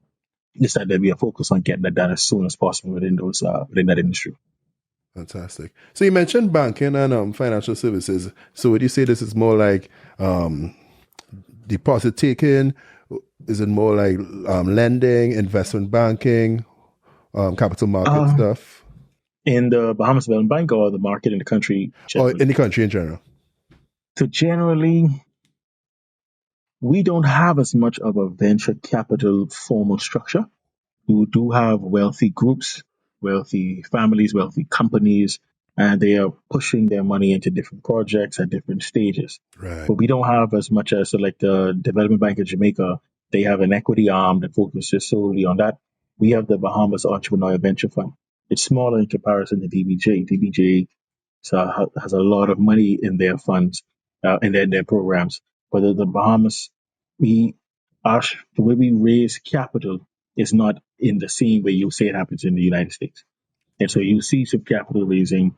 decided that we are focused on getting that done as soon as possible within that industry. Fantastic. So you mentioned banking and financial services. So would you say this is more like deposit taking? Is it more like lending, investment banking, capital market stuff? In the Bahamas Development Bank or the market in the country Or generally? in the country in general? So generally, we don't have as much of a venture capital formal structure. You do have wealthy groups, wealthy families, wealthy companies, and they are pushing their money into different projects at different stages. Right. But we don't have as much as, so like the Development Bank of Jamaica, they have an equity arm that focuses solely on that. We have the Bahamas Entrepreneur Venture Fund. It's smaller in comparison to DBJ. DBJ has a lot of money in their funds, in their programs. But the Bahamas, we the way we raise capital is not in the same way you say it happens in the United States. And so you see some capital raising.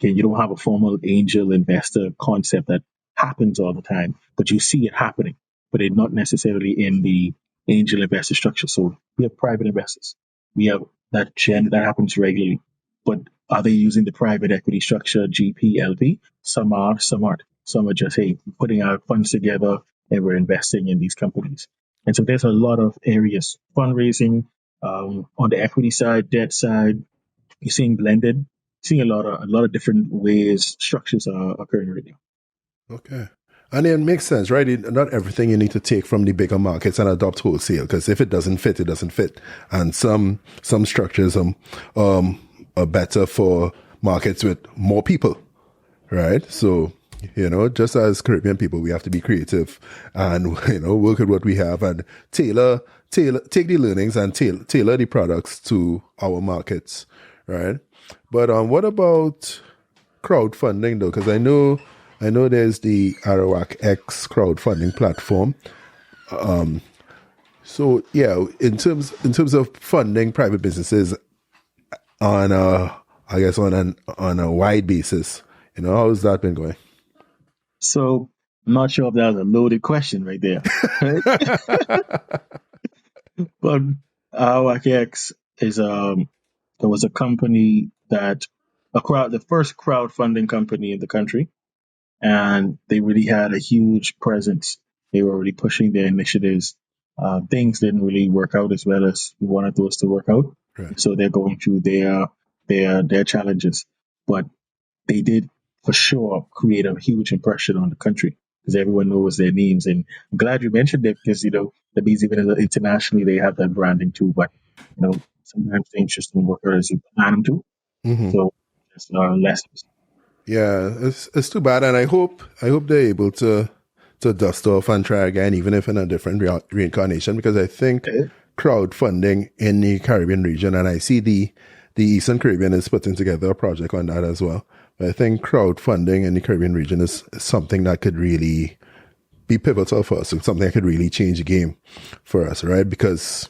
Okay, you don't have a formal angel investor concept that happens all the time, but you see it happening, but it's not necessarily in the angel investor structure. So we have private investors. We have that happens regularly. But are they using the private equity structure, GP, LP? Some are, some aren't. Some are just, hey, putting our funds together and we're investing in these companies. And so there's a lot of areas, fundraising, on the equity side, debt side, you're seeing blended, seeing a lot of different ways structures are occurring right now. Okay. And it makes sense, right? Not everything you need to take from the bigger markets and adopt wholesale, because if it doesn't fit, it doesn't fit. And some structures are better for markets with more people, right? So, just as Caribbean people, we have to be creative and, work with what we have and tailor, take the learnings and tailor the products to our markets, right? But what about crowdfunding though? Because I know there's the Arawak X crowdfunding platform. So yeah, in terms of funding private businesses on on a wide basis, how's that been going? So I'm not sure if that was a loaded question right there. But ROX is there was a company the first crowdfunding company in the country, and they really had a huge presence. They were already pushing their initiatives. Things didn't really work out as well as we wanted those to work out, Right. so they're going through their challenges. But they did for sure create a huge impression on the country because everyone knows their names. And I'm glad you mentioned it because that means even internationally they have that branding too. But sometimes things just don't work out as you plan them to. Mm-hmm. So just lessons. Yeah, it's too bad, and I hope they're able to dust off and try again, even if in a different reincarnation. Because I think crowdfunding in the Caribbean region, and I see the Eastern Caribbean is putting together a project on that as well. But I think crowdfunding in the Caribbean region is something that could really be pivotal for us. It's something that could really change the game for us, right? Because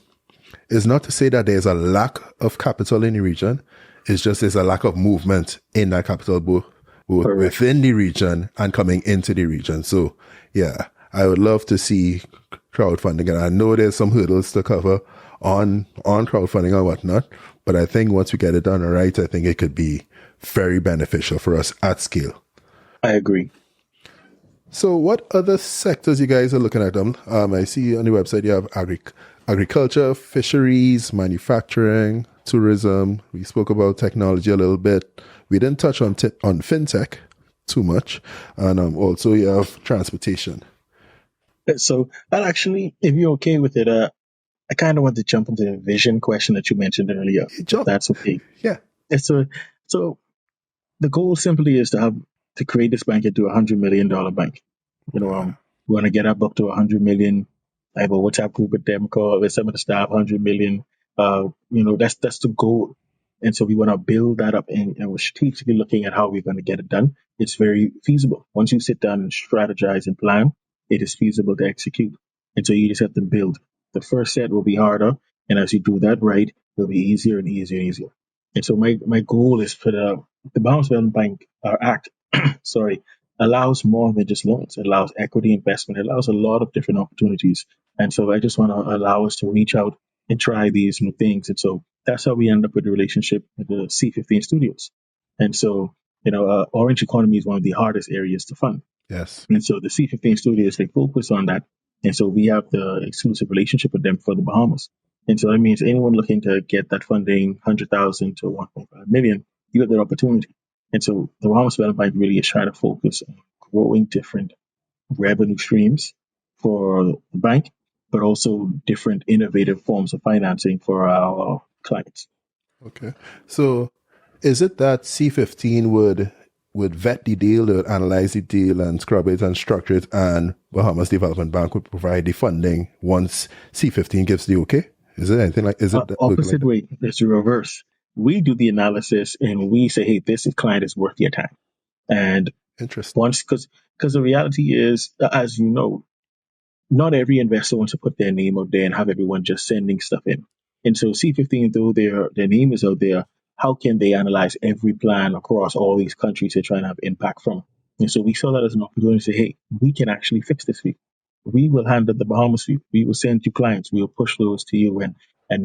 it's not to say that there's a lack of capital in the region. It's just there's a lack of movement in that capital both within the region and coming into the region. So yeah, I would love to see crowdfunding. And I know there's some hurdles to cover on crowdfunding and whatnot, but I think once we get it done right, I think it could be very beneficial for us at scale. I agree. So what other sectors you guys are looking at? I see on the website you have agriculture, fisheries, manufacturing, tourism. We spoke about technology a little bit. We didn't touch on fintech too much. And also you have transportation. So that actually, if you're okay with it, I kind of want to jump into the vision question that you mentioned earlier. If that's okay. Yeah. So the goal simply is to create this bank into $100 million bank. We want to get up to 100 million. I have a WhatsApp group with them called with some of the staff, 100 million. That's the goal. And so we want to build that up and we're strategically looking at how we're going to get it done. It's very feasible. Once you sit down and strategize and plan, it is feasible to execute. And so you just have to build. The first set will be harder. And as you do that right, it'll be easier and easier and easier. And so my goal is for the Bahamas Development Bank Act, sorry, allows more than just loans. It allows equity investment. It allows a lot of different opportunities. And so I just want to allow us to reach out and try these new things. And so that's how we end up with the relationship with the C15 studios. And so, orange economy is one of the hardest areas to fund. Yes. And so the C15 studios, they focus on that. And so we have the exclusive relationship with them for the Bahamas. And so that means anyone looking to get that funding, 100,000 to 1.5 million, you have that opportunity. And so the Bahamas Development Bank really is trying to focus on growing different revenue streams for the bank, but also different innovative forms of financing for our clients. Okay. So is it that C15 would vet the deal, would analyze the deal and scrub it and structure it, and Bahamas Development Bank would provide the funding once C15 gives the okay? Is it anything like, is it opposite way? It's the reverse. We do the analysis and we say, hey, this client is worth your time. And interesting. once, because the reality is, as you know, not every investor wants to put their name out there and have everyone just sending stuff in. And so C15, though their name is out there, how can they analyze every plan across all these countries they're trying to have impact from? And so we saw that as an opportunity to say, hey, we can actually fix this for you. We will handle the Bahamas for you. We will send you clients. We will push those to you. And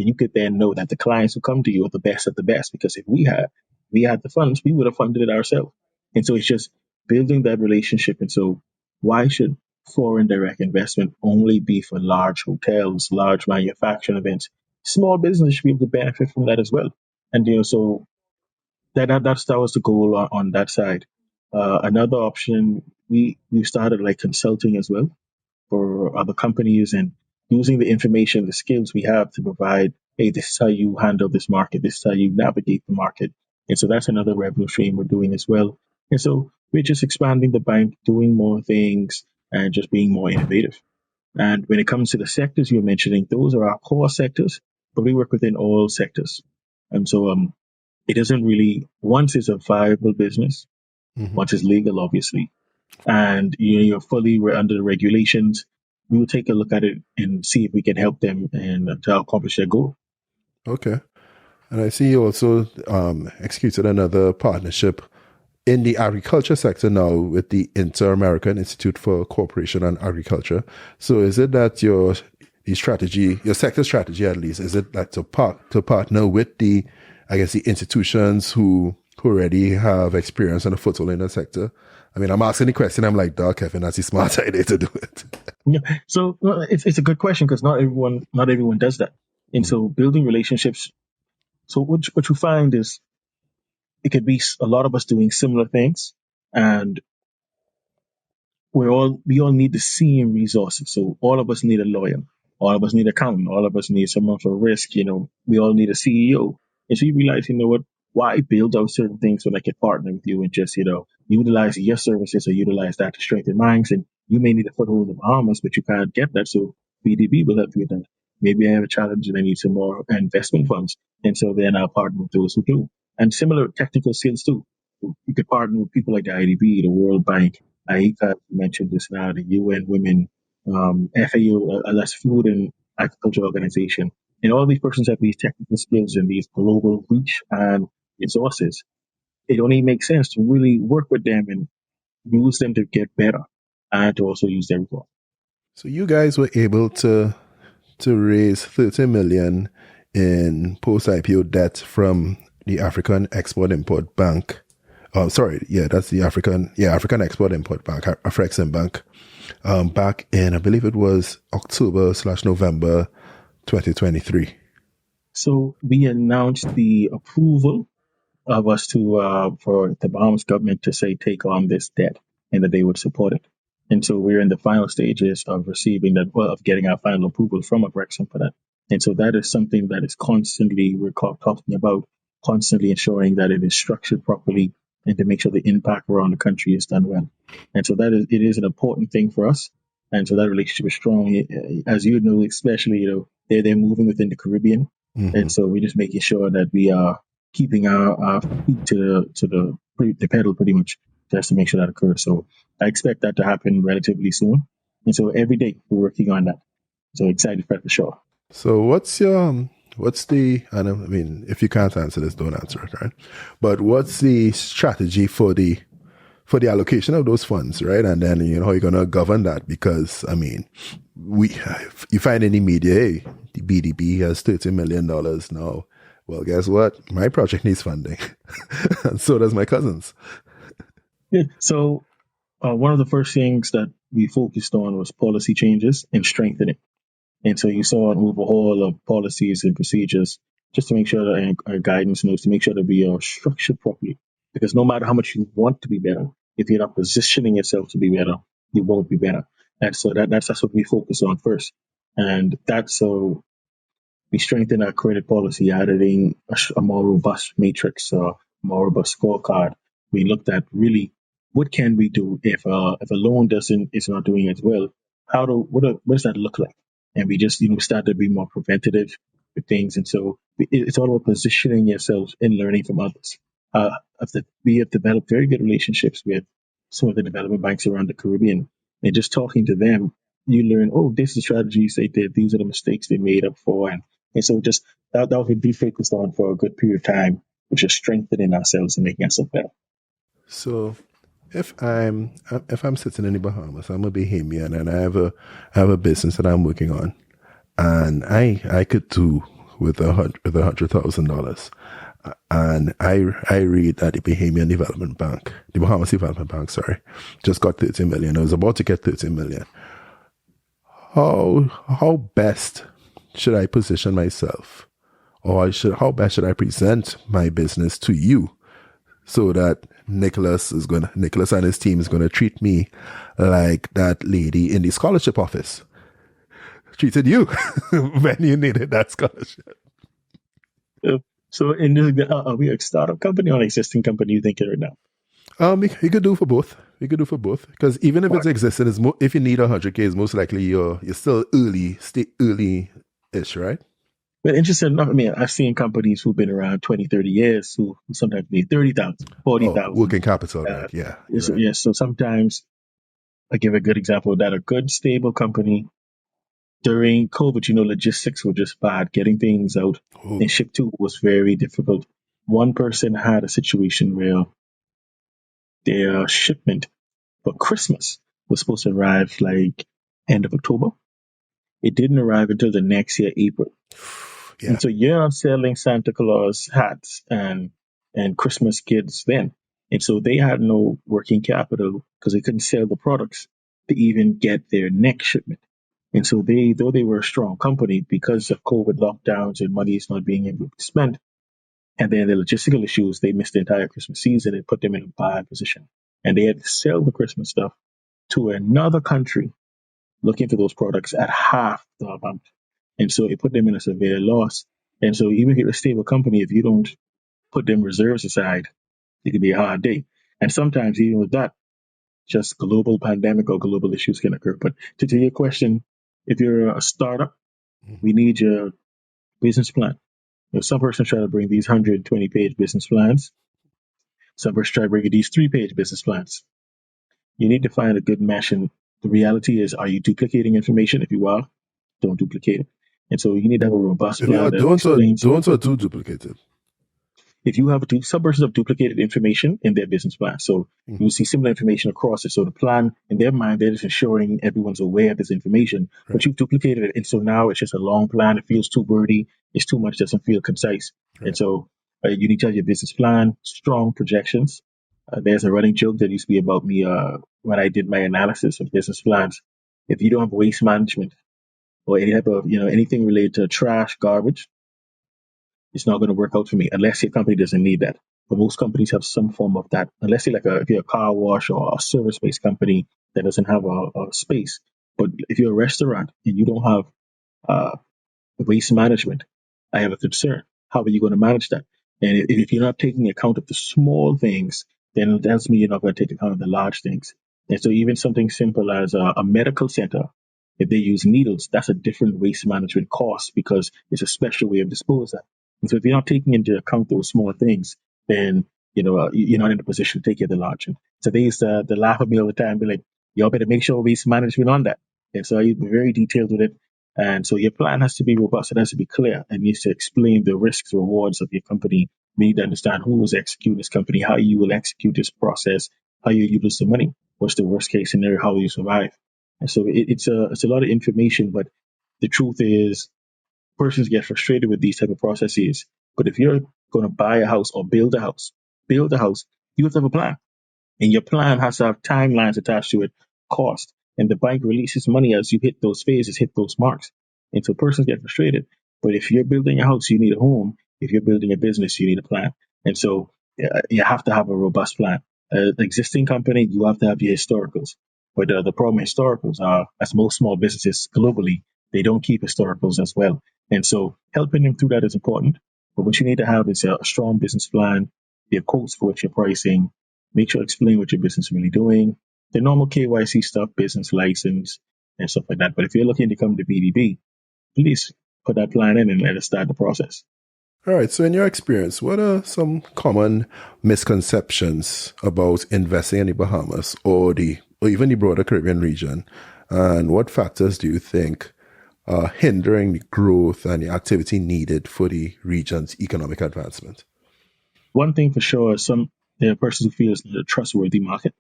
you could then know that the clients who come to you are the best of the best. Because if we had the funds, we would have funded it ourselves. And so it's just building that relationship. And so why should foreign direct investment only be for large hotels, large manufacturing events? Small business should be able to benefit from that as well. And so that was the goal on that side. Another option, we started like consulting as well for other companies and using the information, the skills we have to provide, hey, this is how you handle this market, this is how you navigate the market. And so that's another revenue stream we're doing as well. And so we're just expanding the bank, doing more things, and just being more innovative. And when it comes to the sectors you're mentioning, those are our core sectors, but we work within all sectors. And so it doesn't really, once it's a viable business, once it's legal, obviously, and you're fully under the regulations, we will take a look at it and see if we can help them and to accomplish their goal. Okay. And I see you also executed another partnership in the agriculture sector now with the Inter-American Institute for Cooperation and Agriculture. So is it that your sector strategy at least, is it like to partner with the institutions who already have experience and a foothold in the sector? I mean, I'm asking the question, I'm like, dog, Kevin, that's a smart idea to do it. Yeah. So it's a good question because not everyone does that. And so building relationships, so what you find is it could be a lot of us doing similar things, and we all need the same resources. So all of us need a lawyer, all of us need an accountant, all of us need someone for risk. We all need a CEO. And so you realize, what? Why build out certain things when I can partner with you and just utilize your services or utilize that to strengthen minds. And you may need a foothold in the Bahamas, but you can't get that. So BDB will help you with that. Maybe I have a challenge and I need some more investment funds. And so then I'll partner with those who do. And similar technical skills too. You could partner with people like the IDB, the World Bank, IECA, you mentioned this now, the UN Women, FAO, that's Food and Agriculture Organization. And all these persons have these technical skills and these global reach and resources. It only makes sense to really work with them and use them to get better and to also use their resources. So you guys were able to raise 30 million in post-IPO debt from the African Export-Import Bank. That's the African Export-Import Bank, Afrexim Bank, back in, I believe it was October/November 2023. So we announced the approval of us for the Bahamas government to say take on this debt and that they would support it. And so we're in the final stages of receiving that, of getting our final approval from Afrexim for that. And so that is something that is constantly, we're talking about, constantly ensuring that it is structured properly and to make sure the impact around the country is done well. And so it is an important thing for us. And so that relationship is strong. As you know, especially, they're moving within the Caribbean. And so we're just making sure that we are keeping our feet to the pedal pretty much just to make sure that occurs. So I expect that to happen relatively soon. And so every day we're working on that. So excited for the show. So what's the, and I mean, if you can't answer this, don't answer it, right? But what's the strategy for the for the allocation of those funds, right? And then, how you're going to govern that? Because, you find in the media, hey, the BDB has $30 million now. Well, guess what? My project needs funding. And so does my cousin's. Yeah. So one of the first things that we focused on was policy changes and strengthening. And so you saw an overhaul of policies and procedures just to make sure that our guidance notes to make sure that we are structured properly. Because no matter how much you want to be better, if you're not positioning yourself to be better, you won't be better. And so that's what we focus on first. And that's so we strengthened our credit policy, adding a more robust matrix, a more robust scorecard. We looked at really what can we do if a loan is not doing as well. What does that look like? And we just started to be more preventative with things. And so it's all about positioning yourselves and learning from others. We have developed very good relationships with some of the development banks around the Caribbean, and just talking to them, you learn, oh, this is the strategies they did, these are the mistakes they made up for, and so just that we be focused on for a good period of time, which is strengthening ourselves and making ourselves better. So if I'm sitting in the Bahamas, I'm a Bahamian and I have a business that I'm working on, and I could do with $100,000. And I read that the Bahamian Development Bank, the Bahamas Development Bank, just got 30 million. I was about to get 30 million. How best should I position myself, or how best should I present my business to you, so that Nicholas and his team is gonna treat me like that lady in the scholarship office treated you when you needed that scholarship? So, are we a startup company or an existing company you think right now? You could do for both. You could do for both, because even if it's existing, if you need 100K, it's most likely you're still early-ish, right? But interesting enough, I've seen companies who've been around 20, 30 years who sometimes need 30,000, 40,000. Working capital, right? Yeah. So, right. yes. So sometimes I give a good example of that. A good, stable company during COVID, logistics were just bad. Getting things out and shipped to was very difficult. One person had a situation where their shipment for Christmas was supposed to arrive like end of October. It didn't arrive until the next year, April. Yeah. And so you're not selling Santa Claus hats and Christmas kids then. And so they had no working capital because they couldn't sell the products to even get their next shipment. And so though they were a strong company, because of COVID lockdowns and money is not being able to be spent, and then the logistical issues, they missed the entire Christmas season. It put them in a bad position. And they had to sell the Christmas stuff to another country looking for those products at half the amount. And so it put them in a severe loss. And so even if you're a stable company, if you don't put them reserves aside, it could be a hard day. And sometimes even with that, just global pandemic or global issues can occur. But to your question, if you're a startup, we need your business plan. Some person try to bring these 120-page business plans. Some person try to bring you these 3-page business plans. You need to find a good mesh. And the reality is, are you duplicating information? If you are, don't duplicate it. And so you need to have a robust If you plan are, that explains. don't do duplicated. If you have some persons have duplicated information in their business plan, so you see similar information across it. So the plan, in their mind, they're just ensuring everyone's aware of this information, but you've duplicated it, and so now it's just a long plan. It feels too wordy. It's too much. Doesn't feel concise. Right. And so you need to have your business plan, strong projections. There's a running joke that used to be about me when I did my analysis of business plans. If you don't have waste management or any type of anything related to trash, garbage, it's not going to work out for me unless your company doesn't need that. But most companies have some form of that, unless if you're a car wash or a service-based company that doesn't have a space. But if you're a restaurant and you don't have waste management, I have a concern. How are you going to manage that? And if you're not taking account of the small things, then that tells me you're not going to take account of the large things. And so even something simple as a medical center, if they use needles, that's a different waste management cost because it's a special way of disposal. And so if you're not taking into account those small things, then you're not in a position to take care of the large. And so they used to laugh at me all the time, be like, y'all better make sure waste management on that. And so I be very detailed with it. And so your plan has to be robust. It has to be clear. It needs to explain the risks, rewards of your company. We need to understand who is executing this company, how you will execute this process, how you use the money, what's the worst case scenario, how you survive. And so it's a lot of information, but the truth is persons get frustrated with these type of processes. But if you're going to buy a house or build a house, you have to have a plan. And your plan has to have timelines attached to it, cost. And the bank releases money as you hit those phases, hit those marks. And so persons get frustrated. But if you're building a house, you need a home. If you're building a business, you need a plan. And so you have to have a robust plan. The existing company, you have to have your historicals. But the problem with historicals are, as most small businesses globally, they don't keep historicals as well. And so helping them through that is important. But what you need to have is a strong business plan, your quotes for what you're pricing, make sure to explain what your business is really doing, the normal KYC stuff, business license, and stuff like that. But if you're looking to come to BDB, please put that plan in and let us start the process. All right. So, in your experience, what are some common misconceptions about investing in the Bahamas or even the broader Caribbean region? And what factors do you think are hindering the growth and the activity needed for the region's economic advancement? One thing for sure is there are persons who feel it's not a trustworthy market.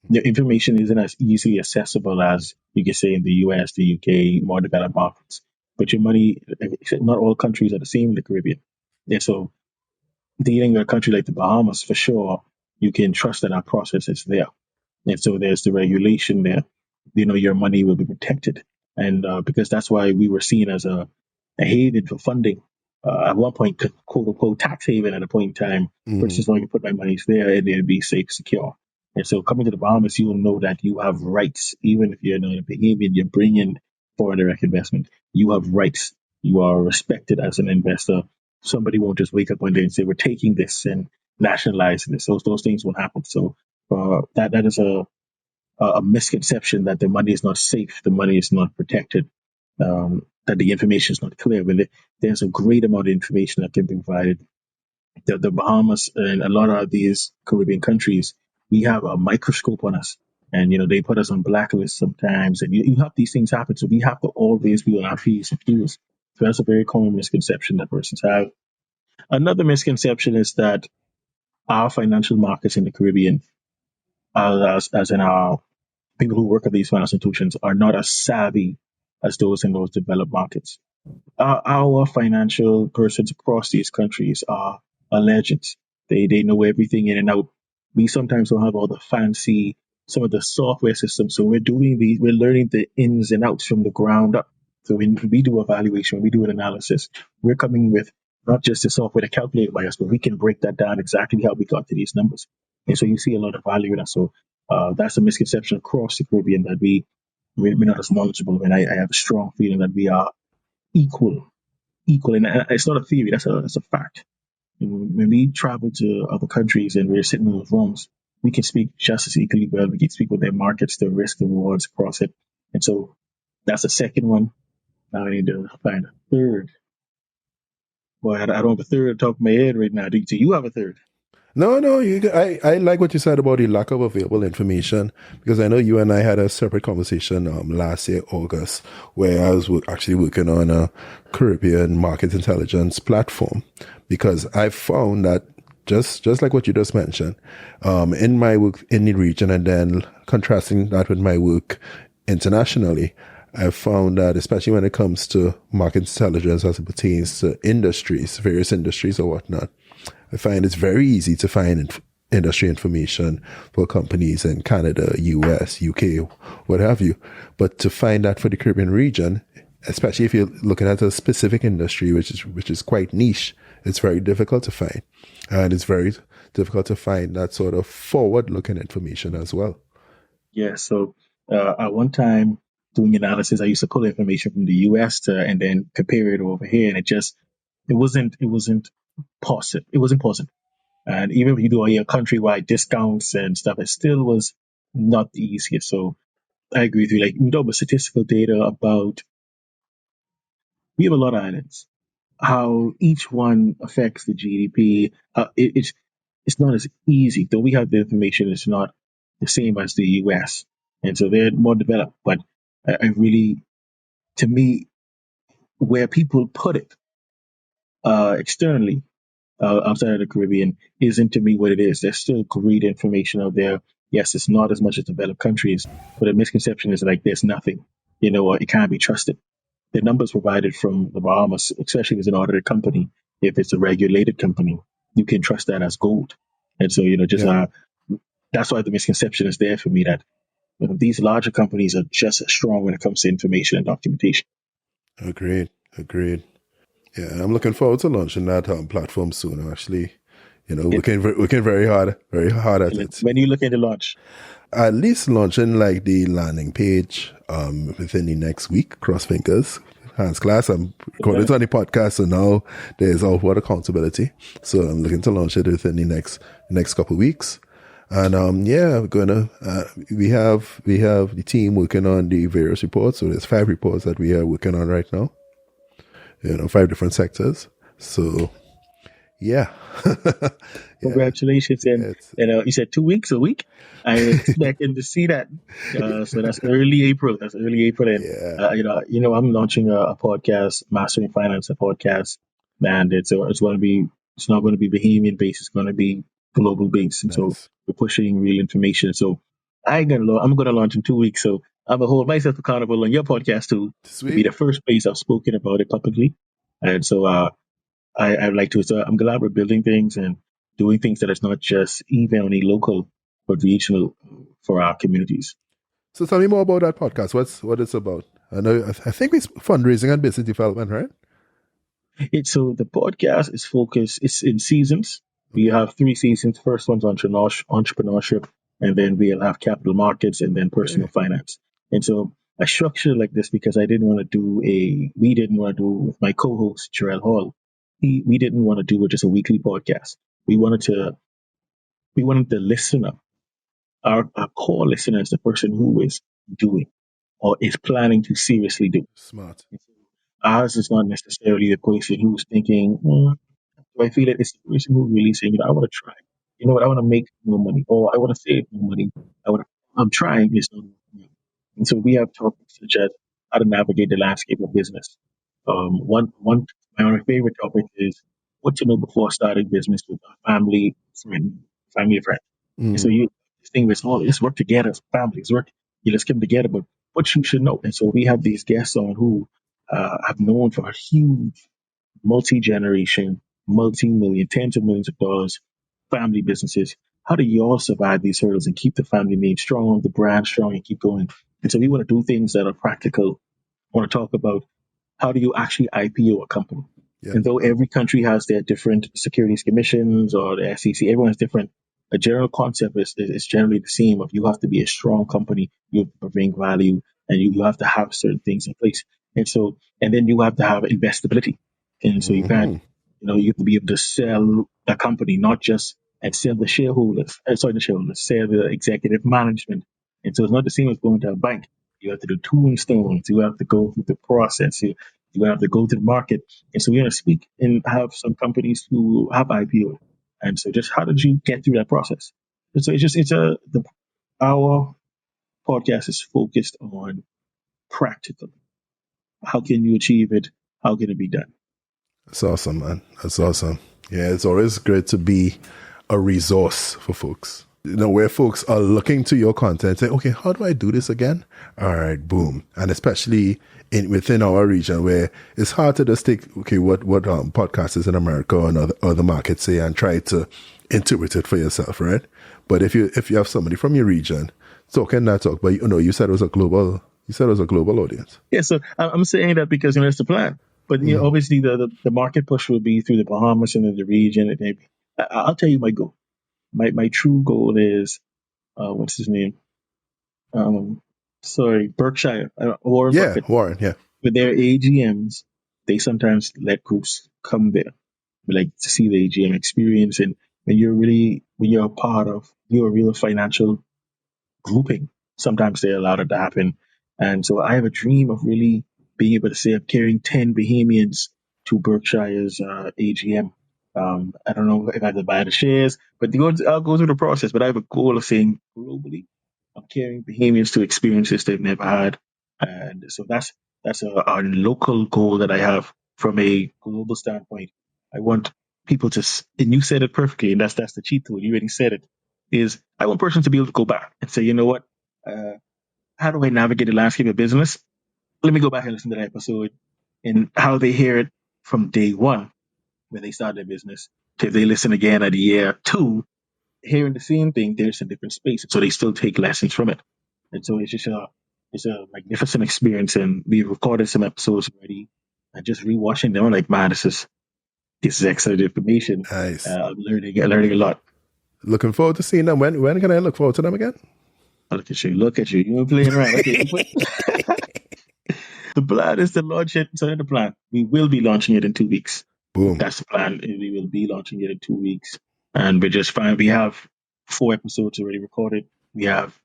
The information isn't as easily accessible as you can say in the US, the UK, more developed markets. But your money, not all countries are the same in the Caribbean. And so dealing with a country like the Bahamas, for sure, you can trust that our process is there. And so there's the regulation there. Your money will be protected. And because that's why we were seen as a haven for funding. At one point, quote unquote, tax haven at a point in time, versus I can put my monies there and it'll be safe, secure. And so coming to the Bahamas, you will know that you have rights. Even if you're not a Bahamian, you're bringing foreign direct investment. You have rights. You are respected as an investor. Somebody won't just wake up one day and say, we're taking this and nationalizing this. Those things won't happen. So that is a misconception that the money is not safe, the money is not protected, that the information is not clear. But there's a great amount of information that can be provided. The Bahamas and a lot of these Caribbean countries, we have a microscope on us. And, they put us on blacklists sometimes. And you have these things happen. So we have to always be on our P's and Q's. So that's a very common misconception that persons have. Another misconception is that our financial markets in the Caribbean, as in our people who work at these financial institutions, are not as savvy as those in those developed markets. Our financial persons across these countries are legends. They know everything in and out. We sometimes don't have all the fancy, some of the software systems. So we're learning the ins and outs from the ground up. So when we do evaluation, when we do an analysis, we're coming with not just the software to calculate by us, but we can break that down exactly how we got to these numbers. And so you see a lot of value in that. So that's a misconception across the Caribbean that we're not as knowledgeable. And I have a strong feeling that we are equal, and it's not a theory. That's a fact. When we travel to other countries and we're sitting in those rooms, we can speak just as equally well. We can speak with their markets, their risk, the rewards across it. And so that's the second one. Now I need to find a third. Boy, I don't have a third on top of my head right now. Do you have a third? No, I like what you said about the lack of available information, because I know you and I had a separate conversation last year, August, where I was actually working on a Caribbean market intelligence platform, because I found that just like what you just mentioned, in my work in the region and then contrasting that with my work internationally, I found that especially when it comes to market intelligence as it pertains to industries, various industries or whatnot, I find it's very easy to find industry information for companies in Canada, US, UK, what have you. But to find that for the Caribbean region, especially if you're looking at a specific industry, which is quite niche, it's very difficult to find. And it's very difficult to find that sort of forward-looking information as well. Yeah. So at one time doing analysis, I used to pull information from the US and then compare it over here, and it wasn't possible. It wasn't possible. And even if you do all your countrywide discounts and stuff, it still was not the easiest. So I agree with you. Like we know about statistical data about we have a lot of islands. How each one affects the GDP. It's not as easy. Though we have the information, it's not the same as the US. And so they're more developed. But I really, to me, where people put it externally, outside of the Caribbean isn't to me what it is. There's still great information out there. Yes, it's not as much as developed countries, but the misconception is like there's nothing, or it can't be trusted. The numbers provided from the Bahamas, especially if it's an audited company, if it's a regulated company, you can trust that as gold. And so, just Yeah. that's why the misconception is there for me that these larger companies are just as strong when it comes to information and documentation. Agreed. Yeah, I'm looking forward to launching that platform soon. Actually, It, working very hard at it. when you look into launch, At least launching like the landing page within the next week. Cross fingers. Hands class. I'm recording it on the podcast, so now there's outward accountability. So I'm looking to launch it within the next couple of weeks. And we're gonna we have the team working on the various reports. So there's 5 reports that we are working on right now. 5 different sectors. So yeah. congratulations. And you said 2 weeks, a week. I expected to see that. So that's early April. And Yeah. I'm launching a podcast, Mastering Finance, a podcast, and it's going to be, it's not going to be Bahamian based. It's going to be global based, and so Nice. we're pushing real information. So I'm going to launch in 2 weeks. So I'm gonna hold myself accountable on your podcast too, to be Sweet. the first place I've spoken about it publicly. And so I'd like to. So I'm glad we're building things and doing things that is not just even only local, but regional for our communities. So tell me more about that podcast. What it's about? I know. I think it's fundraising and business development, right? So the podcast is focused. It's in seasons. We Okay. have 3 seasons. First one's entrepreneurship, and then we'll have capital markets, and then personal Okay. finance. And so I structured it like this because I didn't want to do we didn't want to do with my co-host Jarrell Hall. We didn't want to do just a weekly podcast. We wanted to we wanted the listener, our core listener, is the person who is doing or is planning to seriously do. Smart. Ours is not necessarily the person who's thinking, do I feel it? It's the person who really saying, I want to try. You know what? I want to make more money, or I want to save more money. I'm trying this. And so we have topics such as how to navigate the landscape of business. One of my favorite topics is what to know before starting business with a family friend. And so Mm. this thing is all, let's work together as families, let's come together, but what you should know. And so we have these guests on who have known for a huge multi-generation, multi-million, tens of millions of dollars family businesses. How do you all survive these hurdles and keep the family name strong, the brand strong, and keep going? And so we want to do things that are practical. I want to talk about how do you actually IPO a company? Yeah. And though every country has their different securities commissions or the SEC, everyone's different. A general concept is generally the same of you have to be a strong company, you have to bring value, and you have to have certain things in place. And so, and then you have to have investability. And so you can't, Hmm. you have to be able to sell the company, not just and sell the shareholders, the shareholders, sell the executive management. And so it's not the same as going to a bank. You have to do tombstones. You have to go through the process. You have to go to the market. And so we're going to speak and have some companies who have IPO. And so just how did you get through that process? And so our podcast is focused on practical. How can you achieve it? How can it be done? That's awesome, man. That's awesome. Yeah, it's always great to be a resource for folks. Where folks are looking to your content, say, okay, how do I do this again? All right, boom. And especially within our region where it's hard to just take, okay, what podcasters in America and other markets say and try to interpret it for yourself, right? But if you have somebody from your region talking that talk, but you said it was a global audience. Yeah, so I'm saying that because it's the plan. But Mm. obviously the market push will be through the Bahamas and then the region. And maybe I'll tell you my goal. My true goal is what's his name? Sorry, Berkshire, Warren Yeah, Buffett. Warren, yeah. With their AGMs, they sometimes let groups come there, like to see the AGM experience. And when you're a part of, you're a real financial grouping. Sometimes they allow it to happen. And so I have a dream of really being able to say I'm carrying 10 Bahamians to Berkshire's AGM. I don't know if I have to buy the shares, but I'll go through the process. But I have a goal of saying globally, I'm carrying Bahamians to experiences they've never had. And so that's a local goal that I have from a global standpoint. I want people to, and you said it perfectly, and that's the cheat code. You already said it. is I want persons to be able to go back and say, you know what, how do I navigate the landscape of business? Let me go back and listen to that episode and how they hear it from day one when they start their business to if they listen again at year two, hearing the same thing, there's a different space. So they still take lessons from it. And so it's a magnificent experience. And we recorded some episodes already and just rewatching them. I'm like, man, this is excellent information. Nice. Learning a lot. Looking forward to seeing them. When can I look forward to them again? Look at you. Look at you. You were playing around. Okay. The plan is to launch it. So the plan. We will be launching it in 2 weeks. Boom. That's the plan. We will be launching it in 2 weeks. And we're just fine. We have 4 episodes already recorded. We have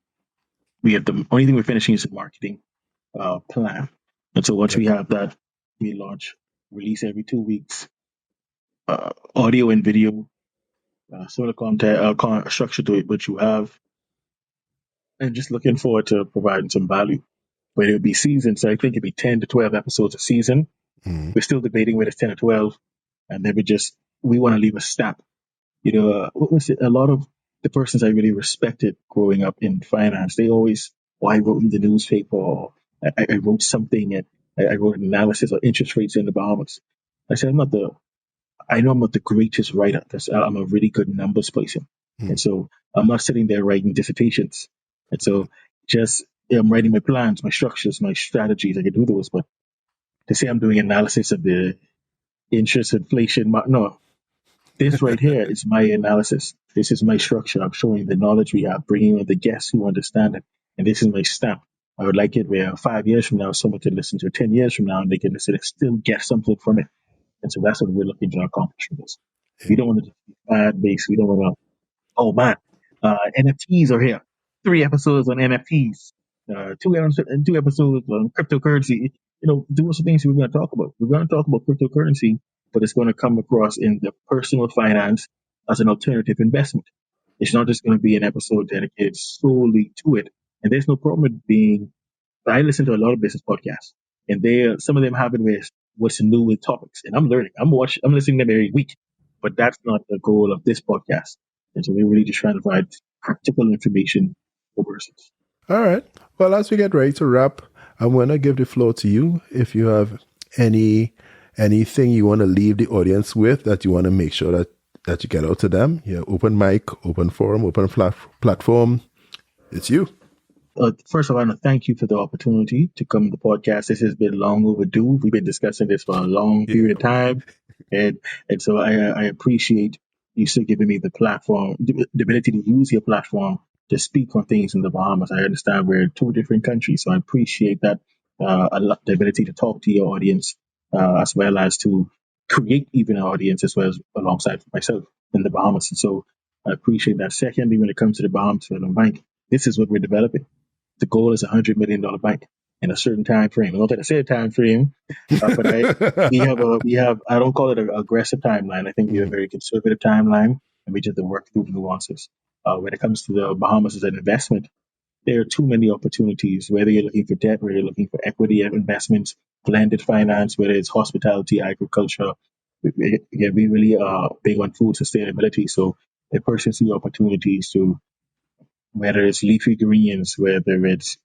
the only thing we're finishing is the marketing plan. And so once we have that, we launch, release every 2 weeks, audio and video, sort of content, structure to it, which you have, and just looking forward to providing some value. But it'll be seasons. So I think it'll be 10 to 12 episodes a season. Mm. We're still debating whether it's 10 or 12. And then we want to leave a stamp. You know, what was it? A lot of the persons I really respected growing up in finance, they always, I wrote in the newspaper, or I wrote something, and I wrote an analysis of interest rates in the Bahamas. I said, I know I'm not the greatest writer because I'm a really good numbers person. Mm. And so I'm not sitting there writing dissertations. And so I'm writing my plans, my structures, my strategies. I can do those, but to say I'm doing analysis of the interest, inflation, no. This right here is my analysis. This is my structure. I'm showing the knowledge we have, bringing on the guests who understand it. And this is my stamp. I would like it where 5 years from now, someone can listen to it, 10 years from now, and they can listen and still get something from it. And so that's what we're looking to accomplish with this. We don't want to just be fad based. We don't want to, oh man, NFTs are here. 3 episodes on NFTs, 2 episodes on cryptocurrency. Those are things we're going to talk about. We're going to talk about cryptocurrency, but it's going to come across in the personal finance as an alternative investment. It's not just going to be an episode dedicated solely to it. And there's no problem with being. I listen to a lot of business podcasts, and some of them have it with what's new with topics, and I'm learning. I'm listening to them every week, but that's not the goal of this podcast. And so we're really just trying to provide practical information for persons. All right. Well, as we get ready to wrap, I'm going to give the floor to you. If you have anything you want to leave the audience with that you want to make sure that you get out to them, open mic, open forum, open platform. It's you. First of all, I want to thank you for the opportunity to come to the podcast. This has been long overdue. We've been discussing this for a long period of time. And so I appreciate you still giving me the platform, the ability to use your platform to speak on things in the Bahamas. I understand we're 2 different countries, so I appreciate that, the ability to talk to your audience, as well as to create even an audience as well as alongside myself in the Bahamas. And so I appreciate that. Secondly, when it comes to the Bahamas Development Bank, this is what we're developing. The goal is $100 million bank in a certain time frame. I don't think I say a time frame, but we have. I don't call it an aggressive timeline. I think we have a very conservative timeline, and we just have to work through the nuances. When it comes to the Bahamas as an investment, there are too many opportunities. Whether you're looking for debt, whether you're looking for equity investments, blended finance, whether it's hospitality, agriculture. We really are big on food sustainability. So a person sees opportunities to, whether it's leafy greens, whether it's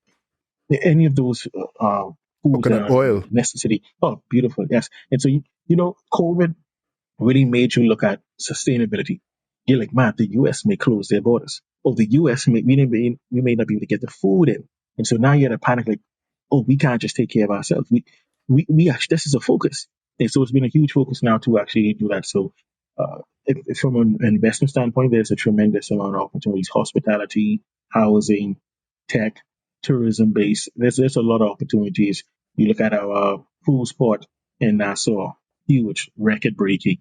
any of those foods that Coconut oil. necessity. Oh, beautiful. Yes. And so, COVID really made you look at sustainability. You're like, man, the US may close their borders. Oh, the US, we may not be able to get the food in. And so now you're in a panic like, oh, we can't just take care of ourselves. We actually, this is a focus. And so it's been a huge focus now to actually do that. So if from an investment standpoint, there's a tremendous amount of opportunities: hospitality, housing, tech, tourism base. There's a lot of opportunities. You look at our cruise port in Nassau, huge, record breaking.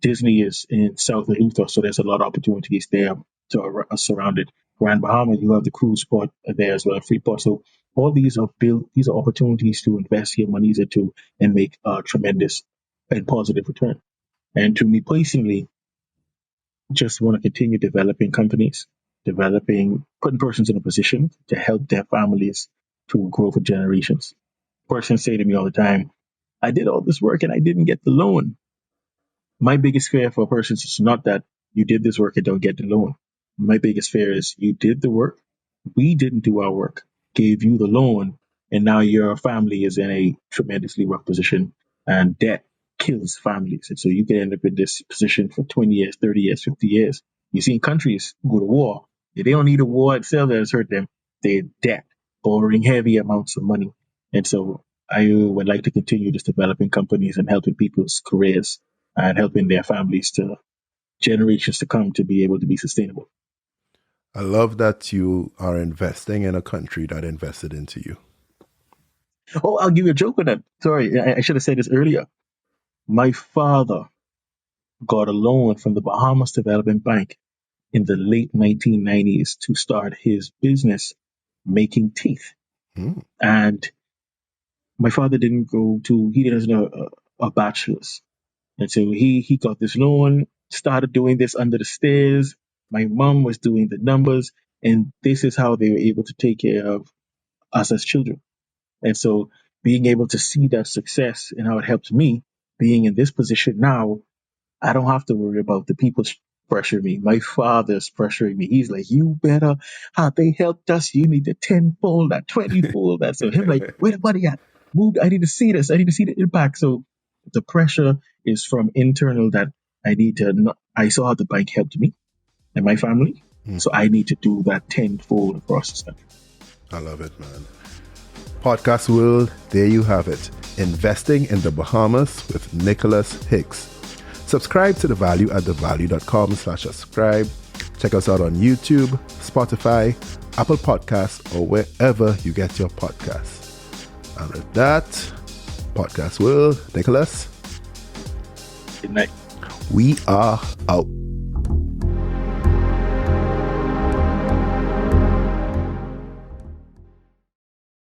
Disney is in South Luther, so there's a lot of opportunities there to surround it. Grand Bahama, you have the cruise port there as well, Freeport. So all these are opportunities to invest your monies into and make a tremendous and positive return. And to me personally, just want to continue developing companies, putting persons in a position to help their families to grow for generations. Persons say to me all the time, I did all this work and I didn't get the loan. My biggest fear for persons is not that you did this work and don't get the loan. My biggest fear is you did the work, we didn't do our work, gave you the loan, and now your family is in a tremendously rough position, and debt kills families. And so you can end up in this position for 20 years, 30 years, 50 years. You've seen countries go to war. They don't need a war itself that has hurt them. They're debt, borrowing heavy amounts of money. And so I would like to continue just developing companies and helping people's careers and helping their families to generations to come to be able to be sustainable. I love that you are investing in a country that invested into you. Oh, I'll give you a joke on that. Sorry, I should have said this earlier. My father got a loan from the Bahamas Development Bank in the late 1990s to start his business making teeth. Mm. And my father he doesn't know a bachelor's. And so he got this loan, started doing this under the stairs. My mom was doing the numbers, and this is how they were able to take care of us as children. And so being able to see that success and how it helped me being in this position now, I don't have to worry about the people pressuring me. My father's pressuring me. He's like, you better, how they helped us. You need the 10-fold, that 20-fold, that. So him like, where the money at? Move. I need to see this. I need to see the impact. So the pressure is from internal that I saw how the bank helped me and my family. So I need to do that 10-fold across this country. I love it, man. Podcast world, there you have it. Investing in the Bahamas with Nicholas Higgs. Subscribe to The Value at thevalue.com/subscribe. Check us out on YouTube, Spotify, Apple Podcasts, or wherever you get your podcasts. And with that, Podcast world, Nicholas, Good night. We are out.